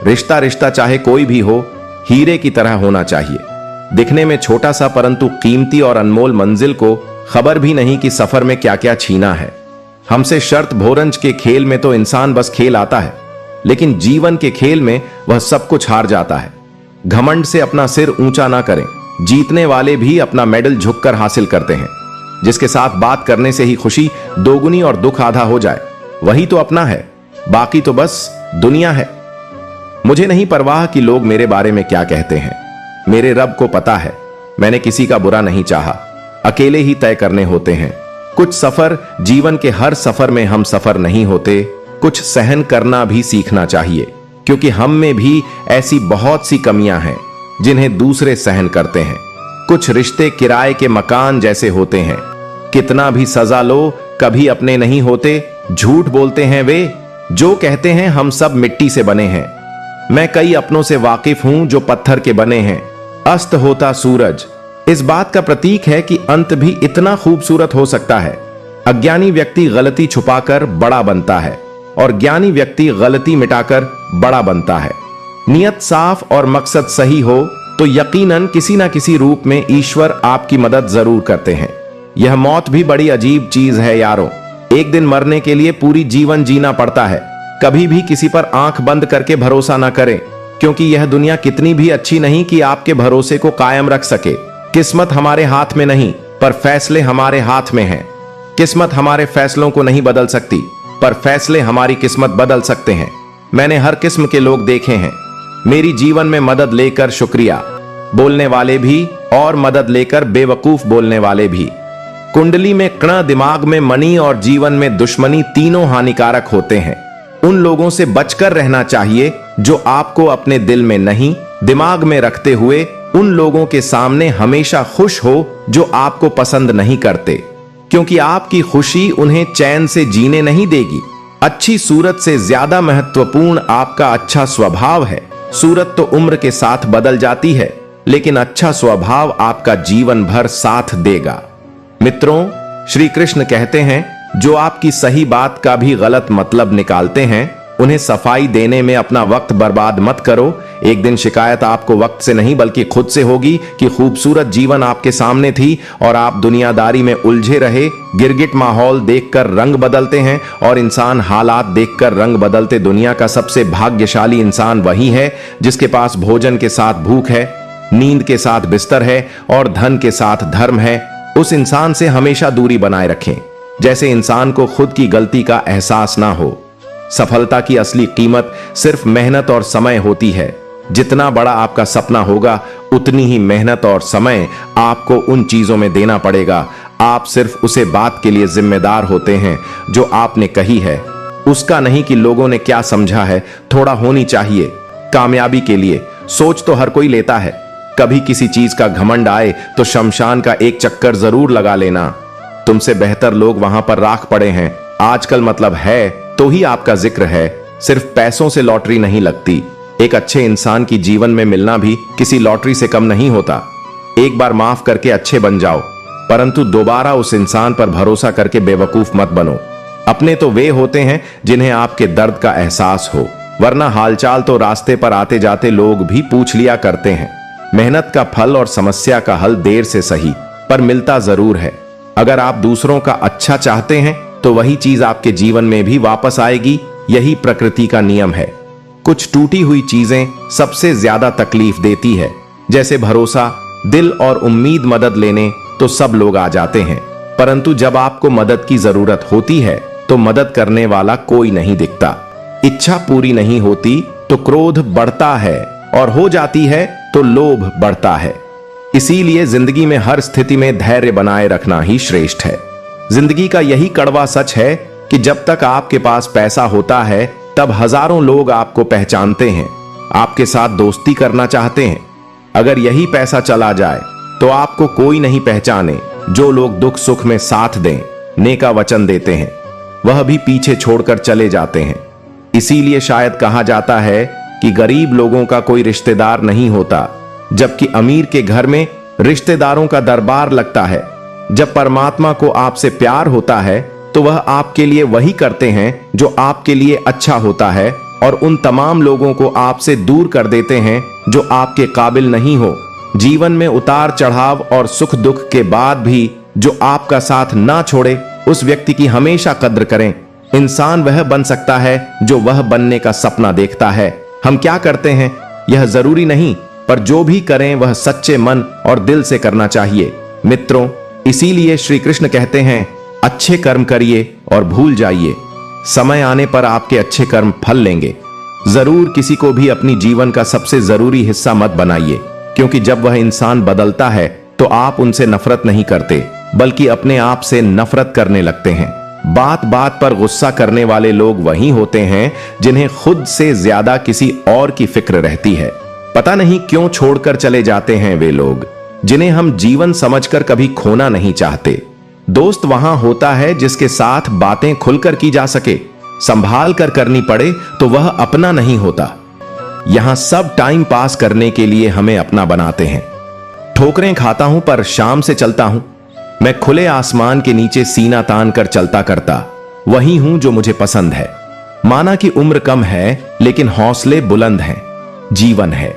रिश्ता चाहे कोई भी हो, हीरे की तरह होना चाहिए। दिखने में छोटा सा परंतु कीमती और अनमोल मंजिल को खबर भी नहीं कि सफर में क्या क्या छीना है। हमसे शर्त भोरंज के खेल में तो इंसान बस खेल आता है, लेकिन जीवन के खेल में वह सब कुछ हार जाता है। घमंड से अपना सिर ऊंचा ना करें। जीतने वाले भी अपना मेडल झुककर हासिल करते हैं। जिसके साथ बात करने से ही खुशी दोगुनी और दुख आधा हो जाए, वही तो अपना है, बाकी तो बस दुनिया है। मुझे नहीं परवाह कि लोग मेरे बारे में क्या कहते हैं। मेरे रब को पता है, मैंने किसी का बुरा नहीं चाहा। अकेले ही तय करने होते हैं कुछ सफर। जीवन के हर सफर में हम सफर नहीं होते। कुछ सहन करना भी सीखना चाहिए, क्योंकि हम में भी ऐसी बहुत सी कमियां हैं जिन्हें दूसरे सहन करते हैं। कुछ रिश्ते किराए के मकान जैसे होते हैं, कितना भी सजा लो कभी अपने नहीं होते। झूठ बोलते हैं वे जो कहते हैं हम सब मिट्टी से बने हैं। मैं कई अपनों से वाकिफ हूं जो पत्थर के बने हैं। अस्त होता सूरज इस बात का प्रतीक है कि अंत भी इतना खूबसूरत हो सकता है। अज्ञानी व्यक्ति गलती छुपाकर बड़ा बनता है और ज्ञानी व्यक्ति गलती मिटाकर बड़ा बनता है। नियत साफ और मकसद सही हो तो यकीनन किसी ना किसी रूप में ईश्वर आपकी मदद जरूर करते हैं। यह मौत भी बड़ी अजीब चीज है यारों। एक दिन मरने के लिए पूरी जीवन जीना पड़ता है। कभी भी किसी पर आंख बंद करके भरोसा ना करें, क्योंकि यह दुनिया कितनी भी अच्छी नहीं कि आपके भरोसे को कायम रख सके। किस्मत हमारे हाथ में नहीं, पर फैसले हमारे हाथ में हैं। किस्मत हमारे फैसलों को नहीं बदल सकती, पर फैसले हमारी किस्मत बदल सकते हैं। मैंने हर किस्म के लोग देखे हैं। मेरी जीवन में मदद लेकर शुक्रिया बोलने वाले भी और मदद लेकर बेवकूफ बोलने वाले भी। कुंडली में कण, दिमाग में मणि और जीवन में दुश्मनी तीनों हानिकारक होते हैं। उन लोगों से बचकर रहना चाहिए जो आपको अपने दिल में नहीं, दिमाग में रखते हुए उन लोगों के सामने हमेशा खुश हो जो आपको पसंद नहीं करते, क्योंकि आपकी खुशी उन्हें चैन से जीने नहीं देगी। अच्छी सूरत से ज्यादा महत्वपूर्ण आपका अच्छा स्वभाव है। सूरत तो उम्र के साथ बदल जाती है, लेकिन अच्छा स्वभाव आपका जीवन भर साथ देगा। मित्रों, श्री कृष्ण कहते हैं जो आपकी सही बात का भी गलत मतलब निकालते हैं उन्हें सफाई देने में अपना वक्त बर्बाद मत करो। एक दिन शिकायत आपको वक्त से नहीं बल्कि खुद से होगी कि खूबसूरत जीवन आपके सामने थी और आप दुनियादारी में उलझे रहे। गिरगिट माहौल देखकर रंग बदलते हैं और इंसान हालात देखकर रंग बदलते। दुनिया का सबसे भाग्यशाली इंसान वही है जिसके पास भोजन के साथ भूख है, नींद के साथ बिस्तर है और धन के साथ धर्म है। उस इंसान से हमेशा दूरी बनाए रखें जैसे इंसान को खुद की गलती का एहसास ना हो। सफलता की असली कीमत सिर्फ मेहनत और समय होती है। जितना बड़ा आपका सपना होगा उतनी ही मेहनत और समय आपको उन चीजों में देना पड़ेगा। आप सिर्फ उसे बात के लिए जिम्मेदार होते हैं जो आपने कही है, उसका नहीं कि लोगों ने क्या समझा है। थोड़ा होनी चाहिए कामयाबी के लिए। सोच तो हर कोई लेता है। कभी किसी चीज का घमंड आए तो शमशान का एक चक्कर जरूर लगा लेना। तुमसे बेहतर लोग वहां पर राख पड़े हैं। आजकल मतलब है तो ही आपका जिक्र है। सिर्फ पैसों से लॉटरी नहीं लगती। एक अच्छे इंसान की जीवन में मिलना भी किसी लॉटरी से कम नहीं होता। एक बार माफ करके अच्छे बन जाओ, परंतु दोबारा उस इंसान पर भरोसा करके बेवकूफ मत बनो। अपने तो वे होते हैं जिन्हें आपके दर्द का एहसास हो, वरना हालचाल तो रास्ते पर आते जाते लोग भी पूछ लिया करते हैं। मेहनत का फल और समस्या का हल देर से सही पर मिलता जरूर है। अगर आप दूसरों का अच्छा चाहते हैं तो वही चीज आपके जीवन में भी वापस आएगी। यही प्रकृति का नियम है। कुछ टूटी हुई चीजें सबसे ज्यादा तकलीफ देती है, जैसे भरोसा, दिल और उम्मीद। मदद लेने तो सब लोग आ जाते हैं, परंतु जब आपको मदद की जरूरत होती है तो मदद करने वाला कोई नहीं दिखता। इच्छा पूरी नहीं होती तो क्रोध बढ़ता है और हो जाती है तो लोभ बढ़ता है। इसीलिए जिंदगी में हर स्थिति में धैर्य बनाए रखना ही श्रेष्ठ है। जिंदगी का यही कड़वा सच है कि जब तक आपके पास पैसा होता है तब हजारों लोग आपको पहचानते हैं, आपके साथ दोस्ती करना चाहते हैं। अगर यही पैसा चला जाए तो आपको कोई नहीं पहचाने। जो लोग दुख सुख में साथ दें, नेका वचन देते हैं, वह भी पीछे छोड़कर चले जाते हैं। इसीलिए शायद कहा जाता है कि गरीब लोगों का कोई रिश्तेदार नहीं होता, जबकि अमीर के घर में रिश्तेदारों का दरबार लगता है। जब परमात्मा को आपसे प्यार होता है तो वह आपके लिए वही करते हैं जो आपके लिए अच्छा होता है और उन तमाम लोगों को आपसे दूर कर देते हैं जो आपके काबिल नहीं हो। जीवन में उतार चढ़ाव और सुख दुख के बाद भी जो आपका साथ ना छोड़े, उस व्यक्ति की हमेशा कद्र करें। इंसान वह बन सकता है जो वह बनने का सपना देखता है। हम क्या करते हैं यह जरूरी नहीं, पर जो भी करें वह सच्चे मन और दिल से करना चाहिए। मित्रों, इसीलिए श्री कृष्ण कहते हैं, अच्छे कर्म करिए और भूल जाइए। समय आने पर आपके अच्छे कर्म फल लेंगे। जरूर किसी को भी अपनी जीवन का सबसे जरूरी हिस्सा मत बनाइए, क्योंकि जब वह इंसान बदलता है तो आप उनसे नफरत नहीं करते बल्कि अपने आप से नफरत करने लगते हैं। बात बात पर गुस्सा करने वाले लोग वही होते हैं जिन्हें खुद से ज्यादा किसी और की फिक्र रहती है। पता नहीं क्यों छोड़कर चले जाते हैं वे लोग जिन्हें हम जीवन समझकर कभी खोना नहीं चाहते। दोस्त वहां होता है जिसके साथ बातें खुलकर की जा सके, संभाल कर करनी पड़े तो वह अपना नहीं होता। यहां सब टाइम पास करने के लिए हमें अपना बनाते हैं। ठोकरें खाता हूं पर शाम से चलता हूं। मैं खुले आसमान के नीचे सीना तान कर चलता करता वही हूं जो मुझे पसंद है। माना कि उम्र कम है लेकिन हौसले बुलंद हैं। जीवन है,